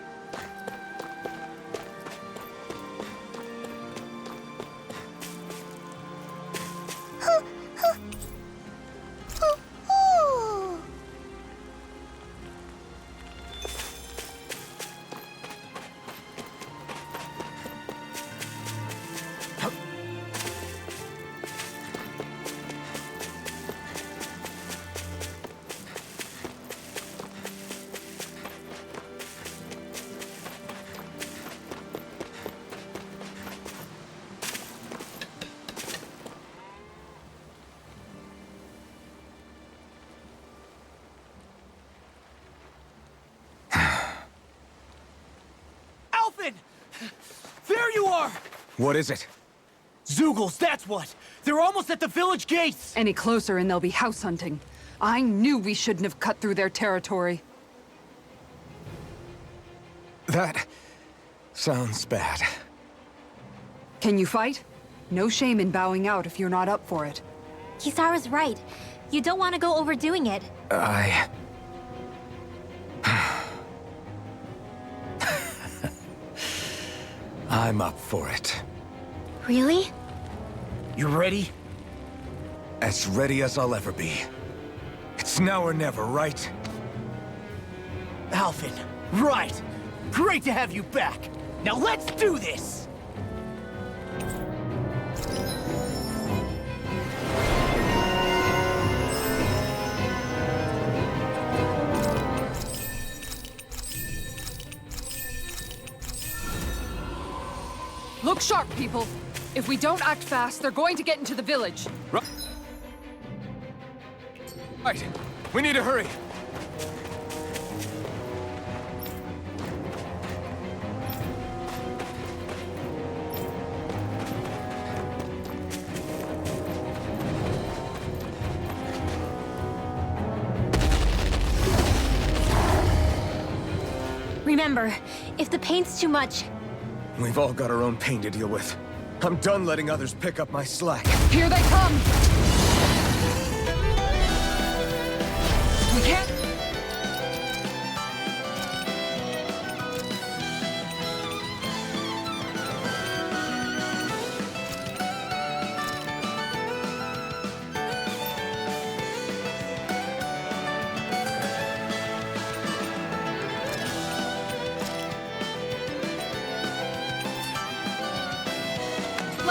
There you are! What is it? Zeugles, that's what! They're almost at the village gates! Any closer and they'll be house hunting. I knew we shouldn't have cut through their territory. That sounds bad. Can you fight? No shame in bowing out if you're not up for it. Kisara's right. You don't want to go overdoing it. I'm up for it. Really? You ready? As ready as I'll ever be. It's now or never, right? Alphen, right! Great to have you back! Now let's do this! Look sharp, people. If we don't act fast, they're going to get into the village. Right. We need to hurry. Remember, if the pain's too much, We've all got our own pain to deal with. I'm done letting others pick up my slack. Here they come! We can't...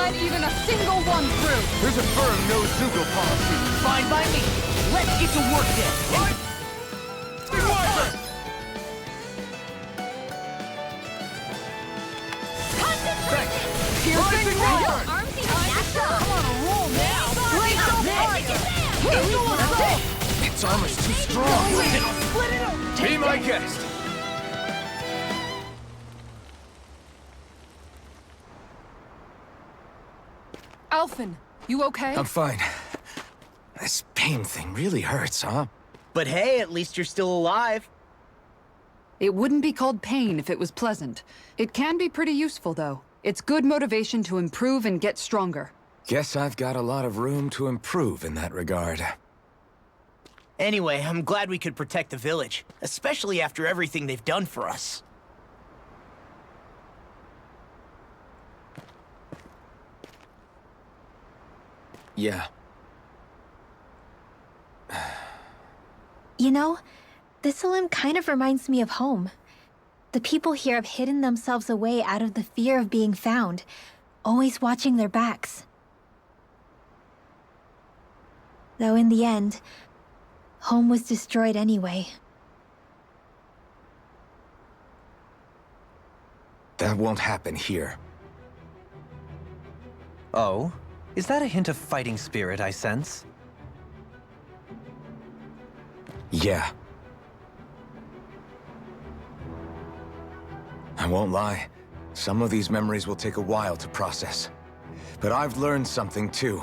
let even a single one through! There's a firm no-Zeugle policy. Fine by me. Let's get to work then. Right? Wyvern! Piercing Wyvern! arms even natural. I'm on a roll now. Great Its armor's too strong. Split it up. Be my guest. Alphen, you okay? I'm fine. This pain thing really hurts, huh? But hey, at least you're still alive. It wouldn't be called pain if it was pleasant. It can be pretty useful, though. It's good motivation to improve and get stronger. Guess I've got a lot of room to improve in that regard. Anyway, I'm glad we could protect the village, especially after everything they've done for us. Yeah. You know, Thistleum kind of reminds me of home. The people here have hidden themselves away out of the fear of being found, always watching their backs. Though in the end, home was destroyed anyway. That won't happen here. Oh? Is that a hint of fighting spirit I sense? Yeah. I won't lie. Some of these memories will take a while to process. But I've learned something too.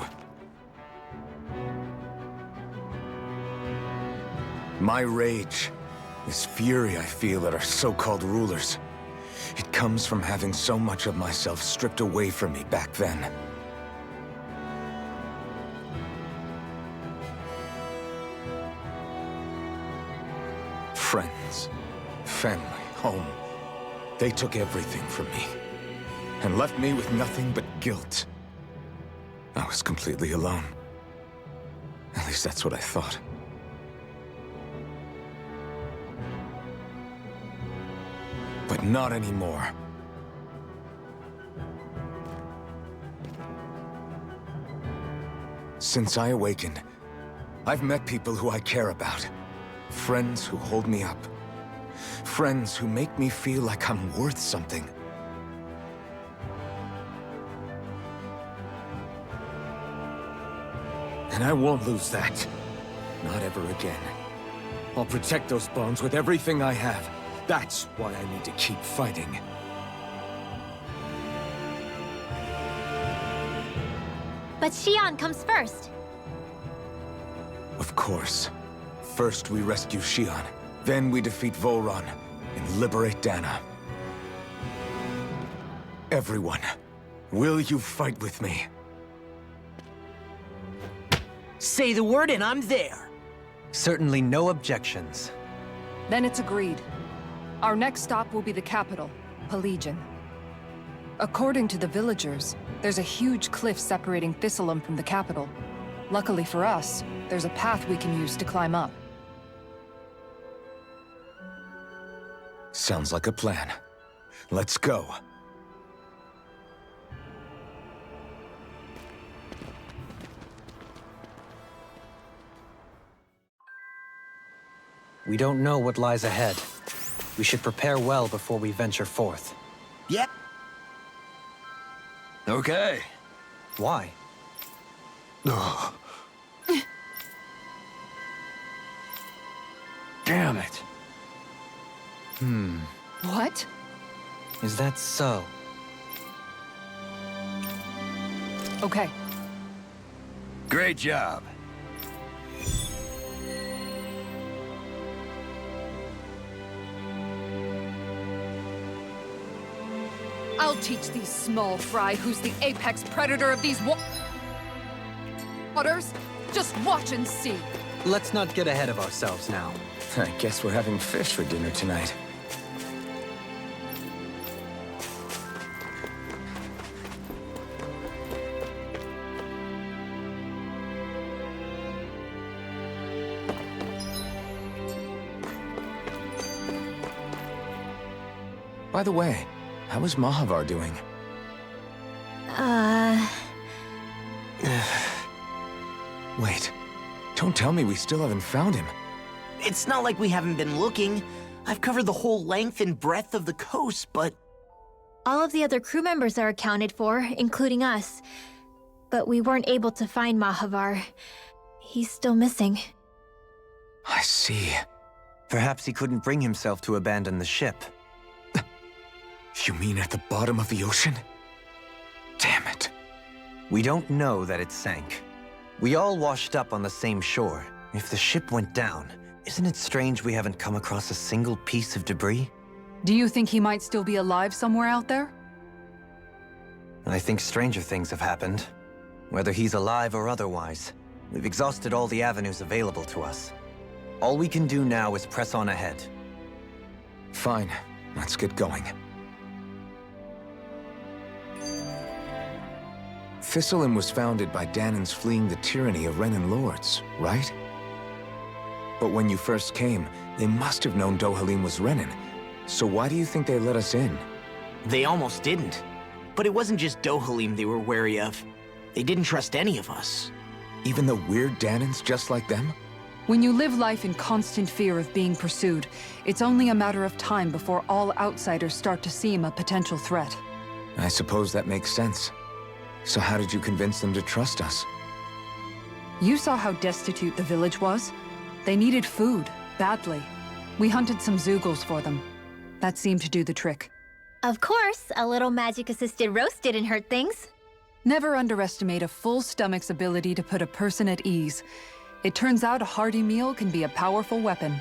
My rage, this fury I feel at our so-called rulers, it comes from having so much of myself stripped away from me back then. Friends, family, home. They took everything from me, and left me with nothing but guilt. I was completely alone. At least that's what I thought. But not anymore. Since I awakened, I've met people who I care about. Friends who hold me up. Friends who make me feel like I'm worth something. And I won't lose that. Not ever again. I'll protect those bonds with everything I have. That's why I need to keep fighting. But Xion comes first. Of course. First we rescue Xion, then we defeat Volron and liberate Dana. Everyone, will you fight with me? Say the word and I'm there. Certainly no objections. Then it's agreed. Our next stop will be the capital, Pelegion. According to the villagers, there's a huge cliff separating Thistleum from the capital. Luckily for us, there's a path we can use to climb up. Sounds like a plan. Let's go. We don't know what lies ahead. We should prepare well before we venture forth. Yeah. Okay. Why? Damn it. What? Is that so? Okay. Great job. I'll teach these small fry who's the apex predator of these waters. Just watch and see. Let's not get ahead of ourselves now. I guess we're having fish for dinner tonight. By the way, how is Mahavar doing? Wait, don't tell me we still haven't found him. It's not like we haven't been looking. I've covered the whole length and breadth of the coast, but... All of the other crew members are accounted for, including us. But we weren't able to find Mahavar. He's still missing. I see. Perhaps he couldn't bring himself to abandon the ship. You mean at the bottom of the ocean? Damn it. We don't know that it sank. We all washed up on the same shore. If the ship went down, isn't it strange we haven't come across a single piece of debris? Do you think he might still be alive somewhere out there? I think stranger things have happened. Whether he's alive or otherwise, we've exhausted all the avenues available to us. All we can do now is press on ahead. Fine, let's get going. Thistlein was founded by Danans fleeing the tyranny of Renan lords, right? But when you first came, they must have known Dohalim was Renan. So why do you think they let us in? They almost didn't. But it wasn't just Dohalim they were wary of. They didn't trust any of us. Even the weird Danans just like them? When you live life in constant fear of being pursued, it's only a matter of time before all outsiders start to seem a potential threat. I suppose that makes sense. So how did you convince them to trust us? You saw how destitute the village was. They needed food, badly. We hunted some Zeugles for them. That seemed to do the trick. Of course, a little magic-assisted roast didn't hurt things. Never underestimate a full stomach's ability to put a person at ease. It turns out a hearty meal can be a powerful weapon.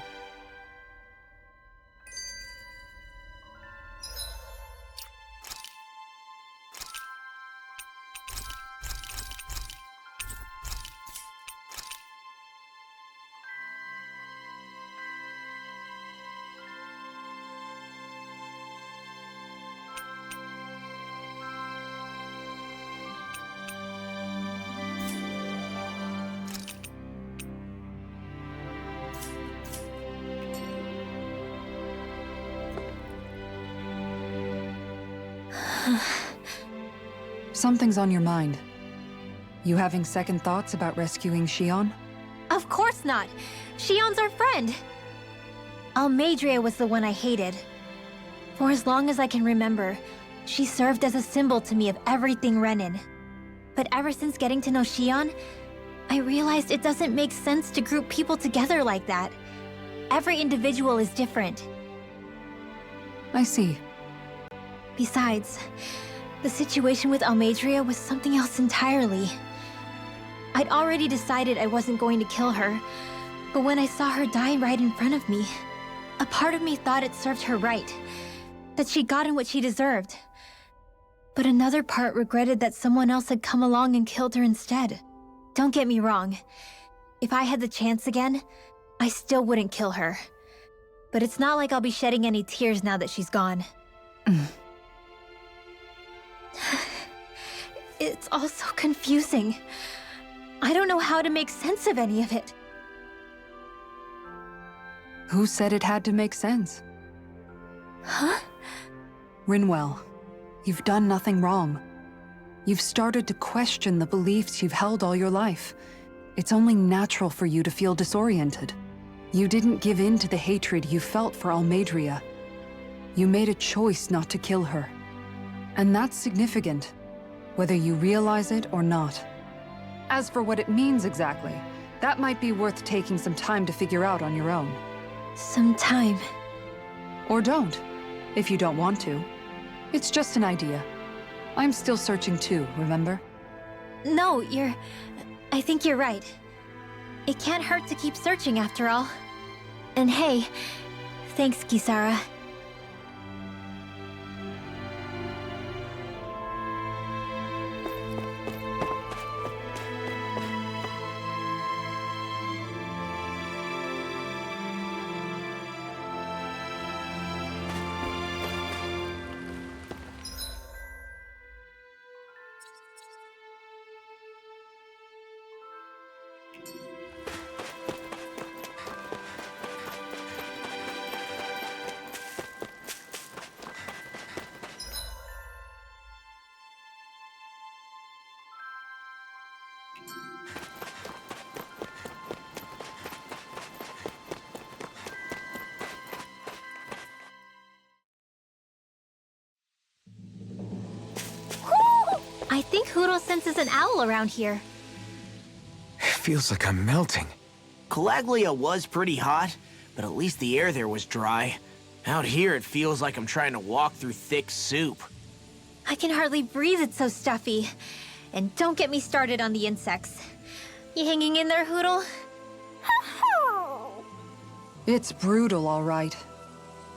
Something's on your mind. You having second thoughts about rescuing Shion? Of course not. Shion's our friend. Almadria was the one I hated. For as long as I can remember, she served as a symbol to me of everything Renan. But ever since getting to know Shion, I realized it doesn't make sense to group people together like that. Every individual is different. I see. Besides, the situation with Almadria was something else entirely. I'd already decided I wasn't going to kill her, but when I saw her die right in front of me, a part of me thought it served her right, that she'd gotten what she deserved. But another part regretted that someone else had come along and killed her instead. Don't get me wrong. If I had the chance again, I still wouldn't kill her. But it's not like I'll be shedding any tears now that she's gone. It's all so confusing. I don't know how to make sense of any of it. Who said it had to make sense? Huh? Rinwell, you've done nothing wrong. You've started to question the beliefs you've held all your life. It's only natural for you to feel disoriented. You didn't give in to the hatred you felt for Almadria. You made a choice not to kill her. And that's significant, whether you realize it or not. As for what it means exactly, that might be worth taking some time to figure out on your own. Some time. Or don't, if you don't want to. It's just an idea. I'm still searching too, remember? No, I think you're right. It can't hurt to keep searching after all. And hey, thanks, Kisara. I think Huro senses an owl around here. It feels like I'm melting. Calaglia was pretty hot, but at least the air there was dry. Out here, it feels like I'm trying to walk through thick soup. I can hardly breathe, it's so stuffy. And don't get me started on the insects. You hanging in there, Hoodle? It's brutal, all right.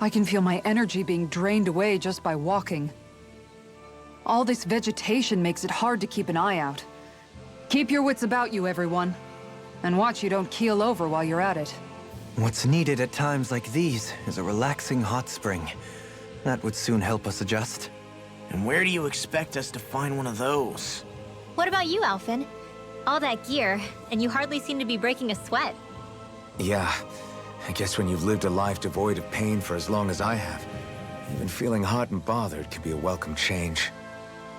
I can feel my energy being drained away just by walking. All this vegetation makes it hard to keep an eye out. Keep your wits about you, everyone. And watch you don't keel over while you're at it. What's needed at times like these is a relaxing hot spring. That would soon help us adjust. And where do you expect us to find one of those? What about you, Alphen? All that gear, and you hardly seem to be breaking a sweat. Yeah, I guess when you've lived a life devoid of pain for as long as I have, even feeling hot and bothered can be a welcome change.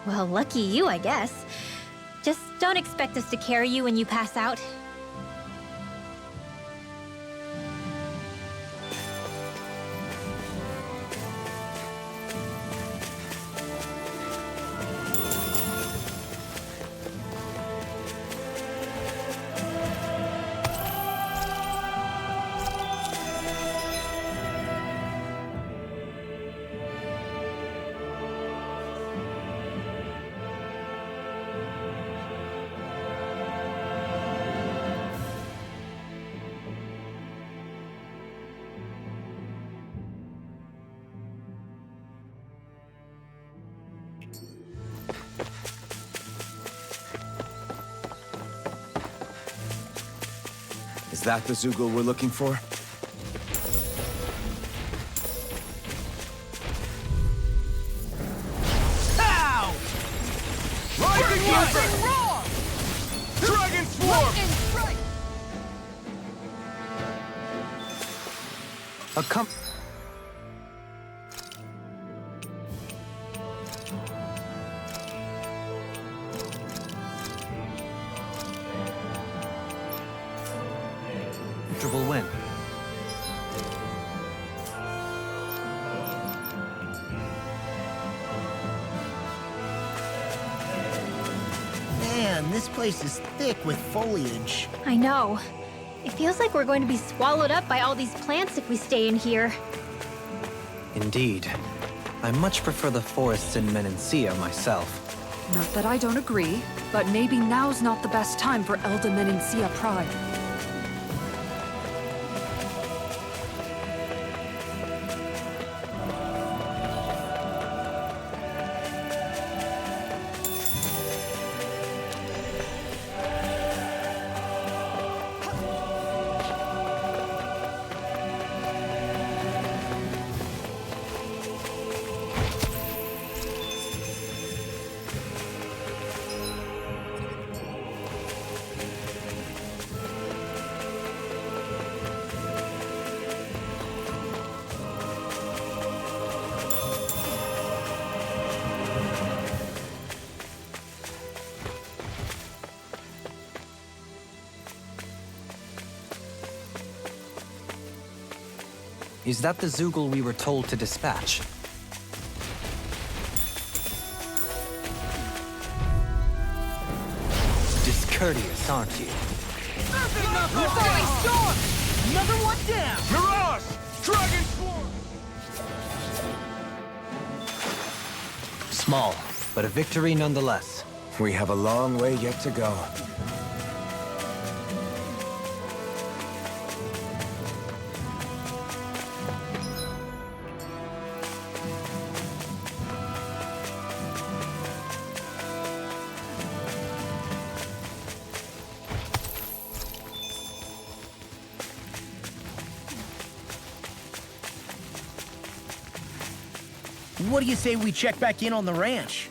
Well, lucky you, I guess. Just don't expect us to carry you when you pass out. Is that the Zoogle we're looking for? Pow! Lightning Weapon! Dragon Swarm! A com- Comfortable win. Man, this place is thick with foliage. I know. It feels like we're going to be swallowed up by all these plants if we stay in here. Indeed. I much prefer the forests in Menancia myself. Not that I don't agree, but maybe now's not the best time for Elda Menancia Pride. Is that the Zoogle we were told to dispatch? Discourteous, aren't you? Another one down! Mirage! Dragon Swarm! Small, but a victory nonetheless. We have a long way yet to go. What do you say we check back in on the ranch?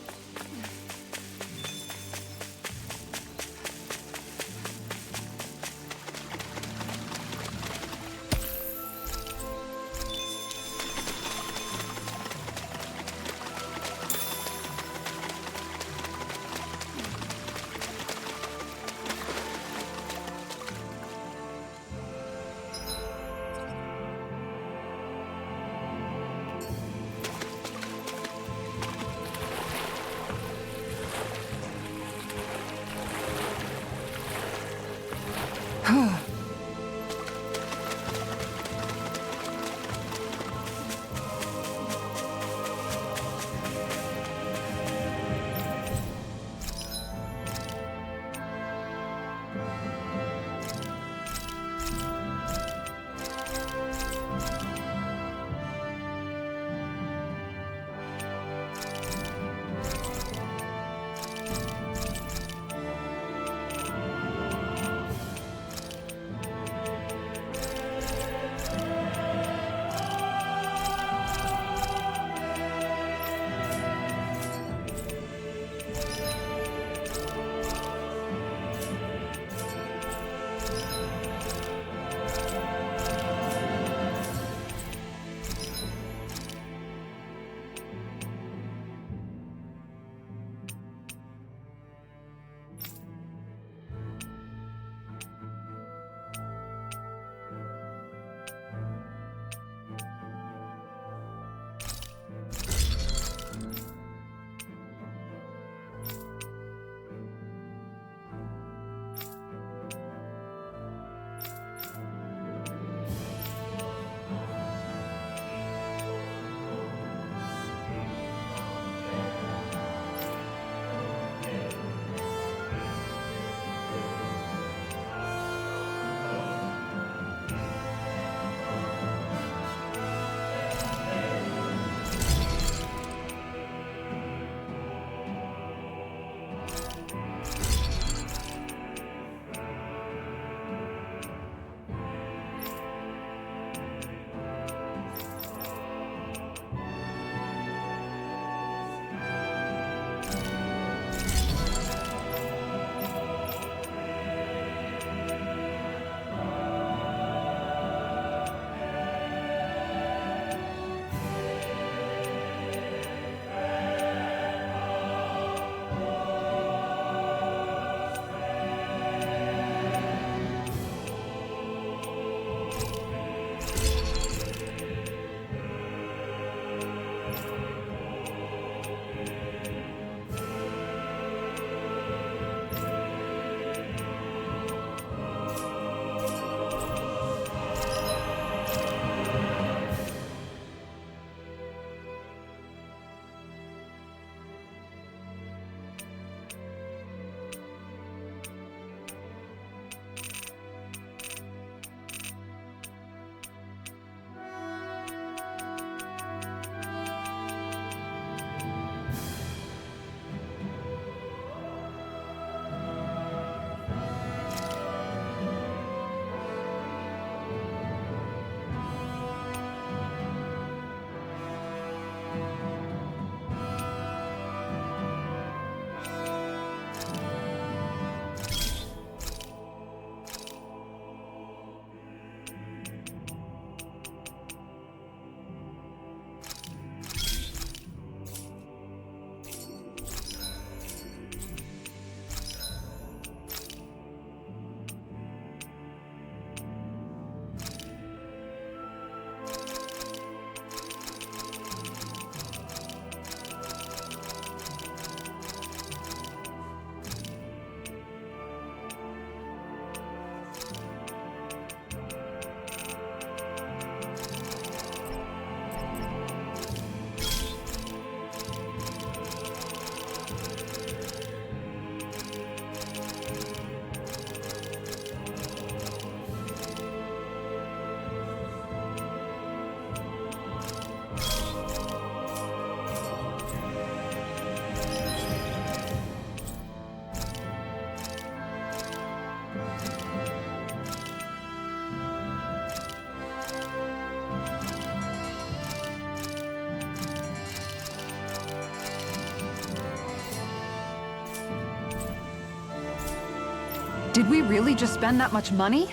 Did we really just spend that much money?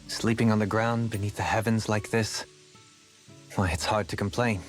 Sleeping on the ground beneath the heavens like this, why, it's hard to complain.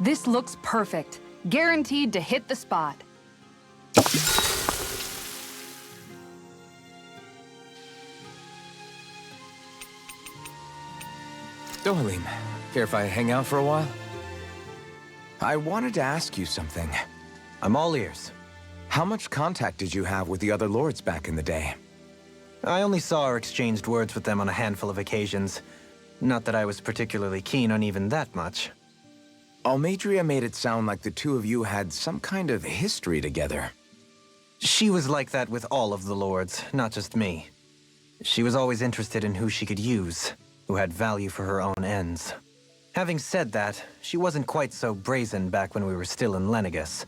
This looks perfect. Guaranteed to hit the spot. Dohalim, care if I hang out for a while? I wanted to ask you something. I'm all ears. How much contact did you have with the other lords back in the day? I only saw or exchanged words with them on a handful of occasions. Not that I was particularly keen on even that much. Almadria made it sound like the two of you had some kind of history together. She was like that with all of the lords, not just me. She was always interested in who she could use, who had value for her own ends. Having said that, she wasn't quite so brazen back when we were still in Lenegus.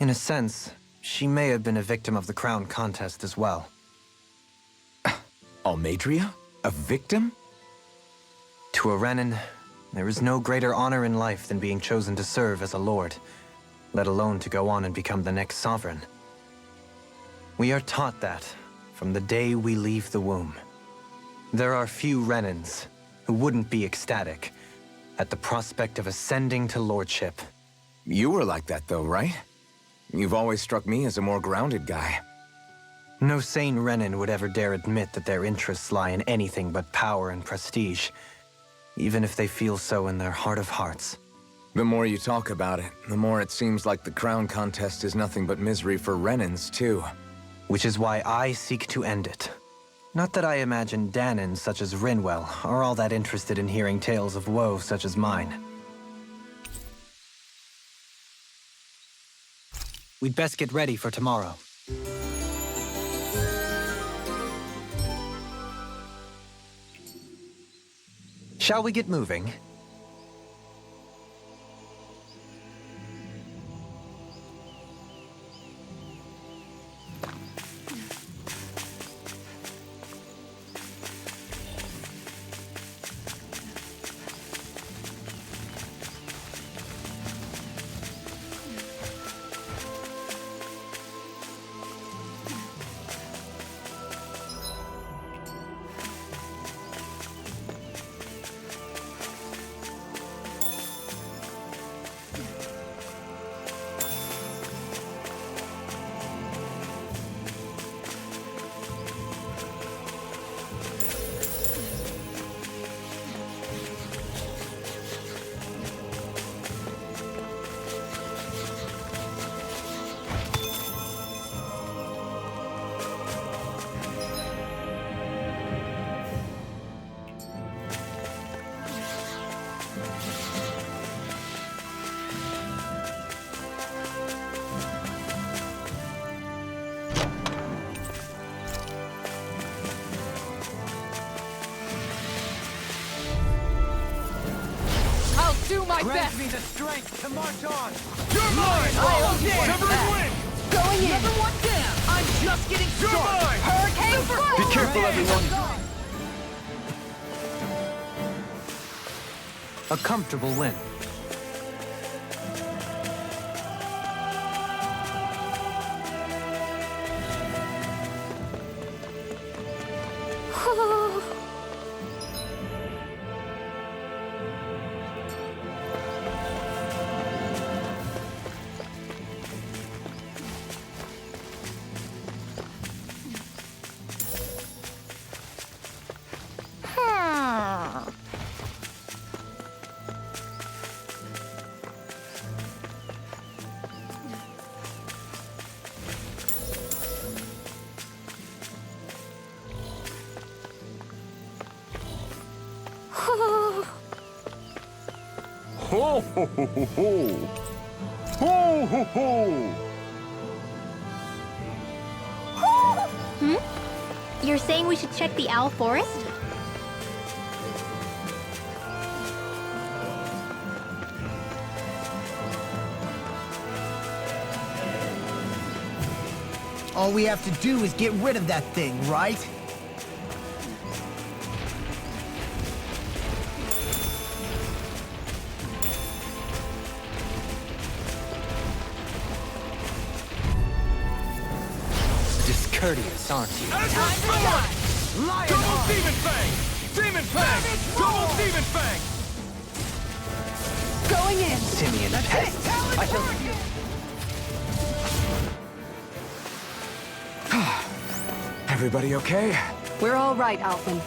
In a sense, she may have been a victim of the crown contest as well. Almadria? A victim? To a Renan, there is no greater honor in life than being chosen to serve as a lord, let alone to go on and become the next sovereign. We are taught that from the day we leave the womb. There are few Renans who wouldn't be ecstatic at the prospect of ascending to lordship. You were like that though, right? You've always struck me as a more grounded guy. No sane Renan would ever dare admit that their interests lie in anything but power and prestige, even if they feel so in their heart of hearts. The more you talk about it, the more it seems like the crown contest is nothing but misery for Renans, too. Which is why I seek to end it. Not that I imagine Danans such as Rinwell are all that interested in hearing tales of woe such as mine. We'd best get ready for tomorrow. Shall we get moving? Do my best! me the strength to march on! You're mine! Severing wind! Going in! Never one down! I'm just getting You're started! mine! Hurricane! Be careful, everyone! A comfortable win. Ho ho ho ho ho! Ho ho ho! You're saying we should check the Owl Forest? All we have to do is get rid of that thing, right? Discourteous, aren't you? Double Demon Fang! Demon Fang! Double Demon Fang! Going going in. Simian pests. I shall... Everybody okay? We're all right, Alphen.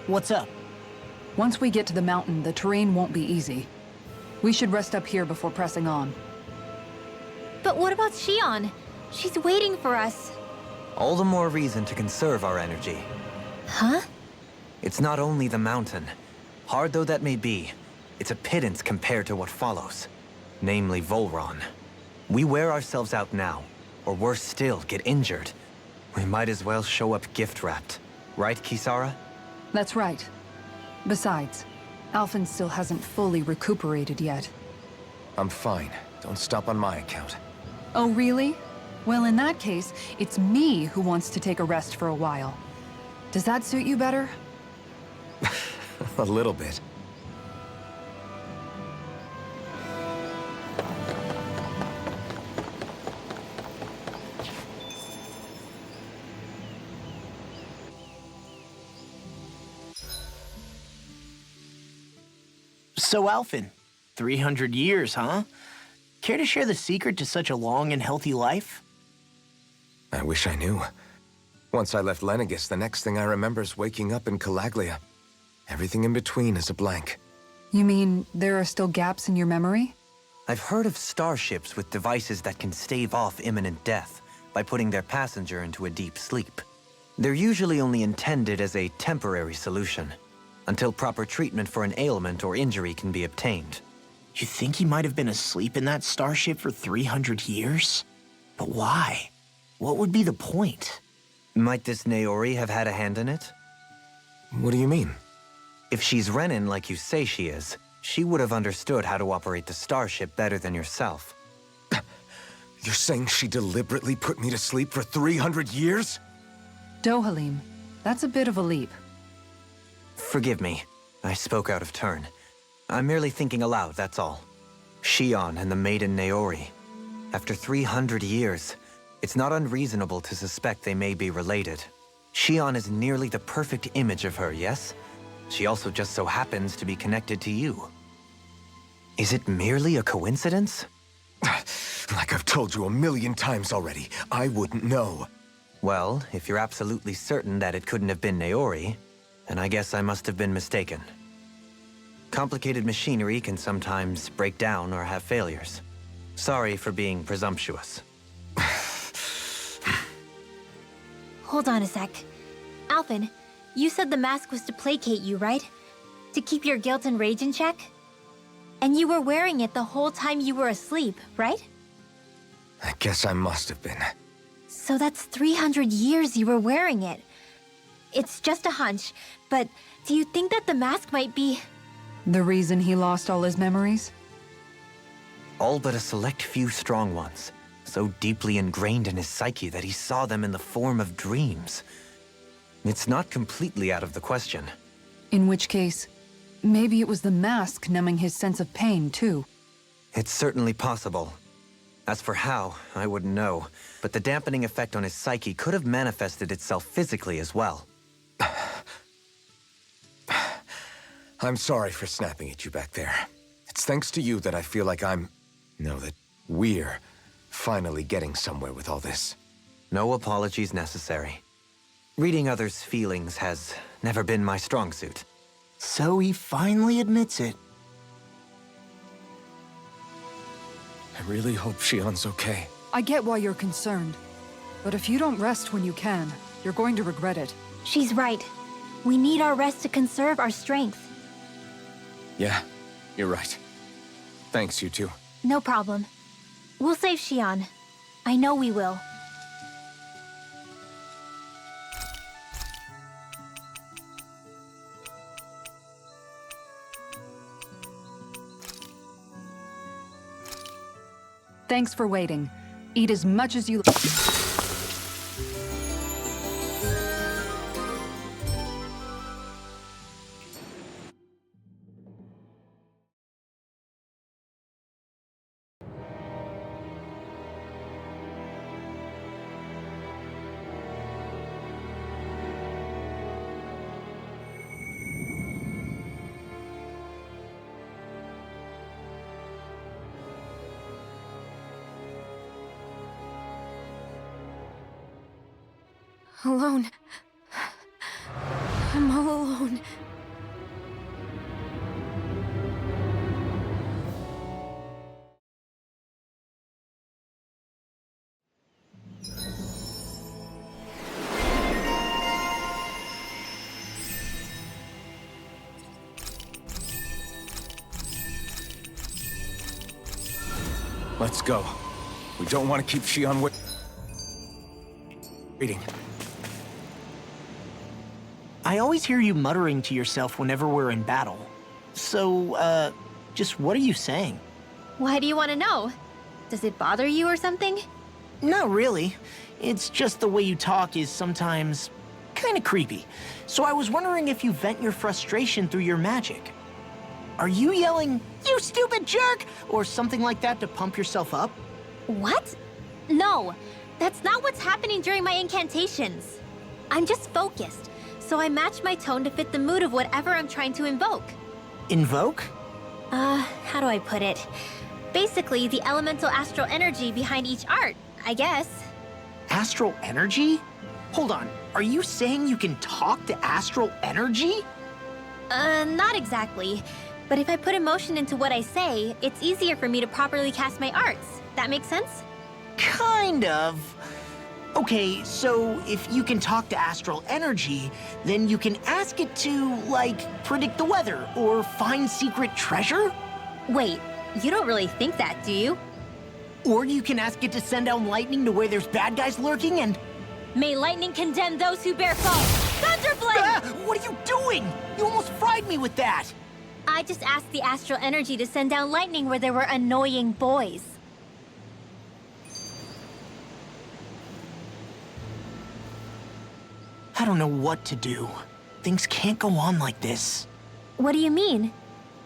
What's up? Once we get to the mountain, the terrain won't be easy. We should rest up here before pressing on. But what about Shion? She's waiting for us. All the more reason to conserve our energy. Huh? It's not only the mountain. Hard though that may be, it's a pittance compared to what follows. Namely Volron. We wear ourselves out now, or worse still, get injured. We might as well show up gift-wrapped. Right, Kisara? That's right. Besides, Alphen still hasn't fully recuperated yet. I'm fine. Don't stop on my account. Oh, really? Well, in that case, it's me who wants to take a rest for a while. Does that suit you better? A little bit. So, Alphen, 300 years, huh? Care to share the secret to such a long and healthy life? I wish I knew. Once I left Lenegis, the next thing I remember is waking up in Calaglia. Everything in between is a blank. You mean there are still gaps in your memory? I've heard of starships with devices that can stave off imminent death by putting their passenger into a deep sleep. They're usually only intended as a temporary solution, until proper treatment for an ailment or injury can be obtained. You think he might have been asleep in that starship for 300 years? But why? What would be the point? Might this Naori have had a hand in it? What do you mean? If she's Renin like you say she is, she would have understood how to operate the starship better than yourself. You're saying she deliberately put me to sleep for 300 years? Dohalim, that's a bit of a leap. Forgive me. I spoke out of turn. I'm merely thinking aloud, that's all. Shion and the maiden Naori. After 300 years, it's not unreasonable to suspect they may be related. Shion is nearly the perfect image of her, yes? She also just so happens to be connected to you. Is it merely a coincidence? Like I've told you a million times already, I wouldn't know. Well, if you're absolutely certain that it couldn't have been Naori, then I guess I must have been mistaken. Complicated machinery can sometimes break down or have failures. Sorry for being presumptuous. Hold on a sec. Alphen, you said the mask was to placate you, right? To keep your guilt and rage in check? And you were wearing it the whole time you were asleep, right? I guess I must have been. So that's 300 years you were wearing it. It's just a hunch, but do you think that the mask might be... The reason he lost all his memories? All but a select few strong ones, so deeply ingrained in his psyche that he saw them in the form of dreams. It's not completely out of the question. In which case, maybe it was the mask numbing his sense of pain, too. It's certainly possible. As for how, I wouldn't know, but the dampening effect on his psyche could have manifested itself physically as well. I'm sorry for snapping at you back there. It's thanks to you that I feel like that we're finally getting somewhere with all this. No apologies necessary. Reading others' feelings has never been my strong suit. So he finally admits it. I really hope Shion's okay. I get why you're concerned. But if you don't rest when you can, you're going to regret it. She's right. We need our rest to conserve our strength. Yeah, you're right. Thanks, you two. No problem. We'll save Shion. I know we will. Thanks for waiting. Eat as much as you... Alone. I'm all alone. Let's go. We don't want to keep Shion waiting. I always hear you muttering to yourself whenever we're in battle. So, just what are you saying? Why do you want to know? Does it bother you or something? Not really. It's just the way you talk is sometimes kind of creepy. So I was wondering if you vent your frustration through your magic. Are you yelling, "You stupid jerk," or something like that to pump yourself up? What? No, that's not what's happening during my incantations. I'm just focused, so I match my tone to fit the mood of whatever I'm trying to invoke. Invoke? How do I put it? Basically, the elemental astral energy behind each art, I guess. Astral energy? Hold on, are you saying you can talk to astral energy? Not exactly. But if I put emotion into what I say, it's easier for me to properly cast my arts. That makes sense? Kind of. Okay, so if you can talk to astral energy, then you can ask it to, like, predict the weather or find secret treasure? Wait, you don't really think that, do you? Or you can ask it to send down lightning to where there's bad guys lurking and... May lightning condemn those who bear false! Thunderblade! Ah! What are you doing? You almost fried me with that! I just asked the astral energy to send down lightning where there were annoying boys. I don't know what to do. Things can't go on like this. What do you mean?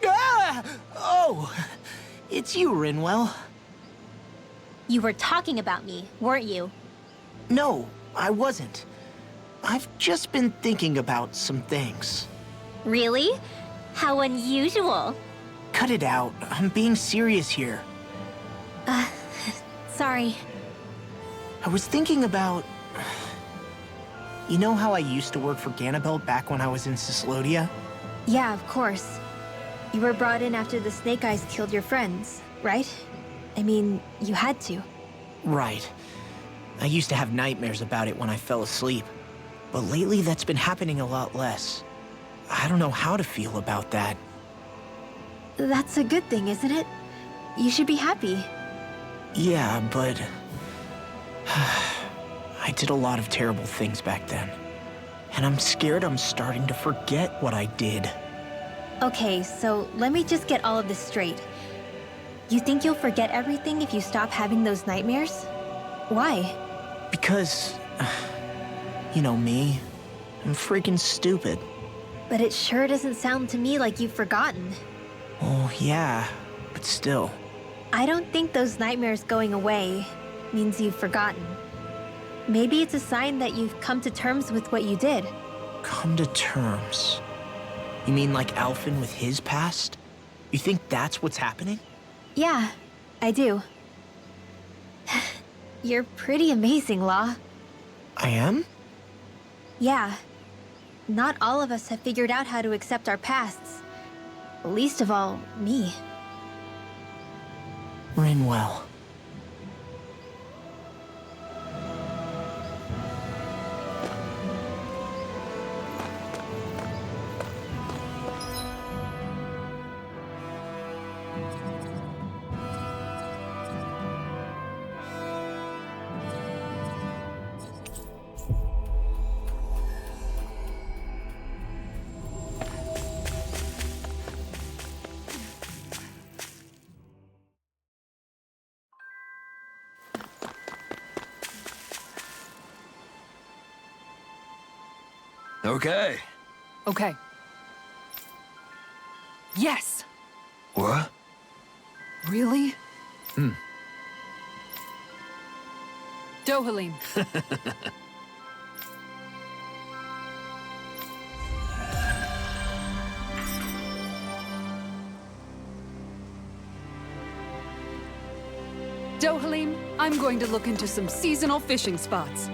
Ah! Oh, it's you, Rinwell. You were talking about me, weren't you? No, I wasn't. I've just been thinking about some things. Really? How unusual. Cut it out. I'm being serious here. Sorry. I was thinking about... You know how I used to work for Ganabelt back when I was in Cyslodia? Yeah, of course. You were brought in after the Snake Eyes killed your friends, right? I mean, you had to. Right. I used to have nightmares about it when I fell asleep. But lately that's been happening a lot less. I don't know how to feel about that. That's a good thing, isn't it? You should be happy. Yeah, but... I did a lot of terrible things back then. And I'm scared I'm starting to forget what I did. Okay, so let me just get all of this straight. You think you'll forget everything if you stop having those nightmares? Why? Because... You know me. I'm freaking stupid. But it sure doesn't sound to me like you've forgotten. Oh, yeah. But still. I don't think those nightmares going away means you've forgotten. Maybe it's a sign that you've come to terms with what you did. Come to terms? You mean like Alphen with his past? You think that's what's happening? Yeah, I do. You're pretty amazing, Law. I am? Yeah. Not all of us have figured out how to accept our pasts. Least of all, me. Rinwell. Okay. Okay. Yes! What? Really? Dohalim. Dohalim, I'm going to look into some seasonal fishing spots.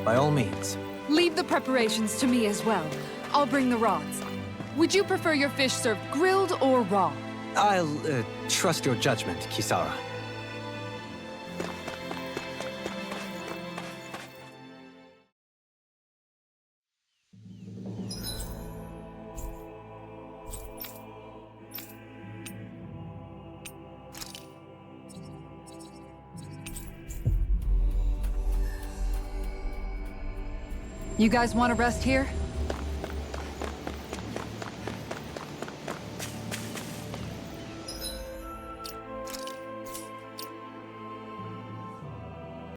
By all means. Leave the preparations to me as well. I'll bring the rods. Would you prefer your fish served grilled or raw? I'll, trust your judgment, Kisara. You guys want to rest here?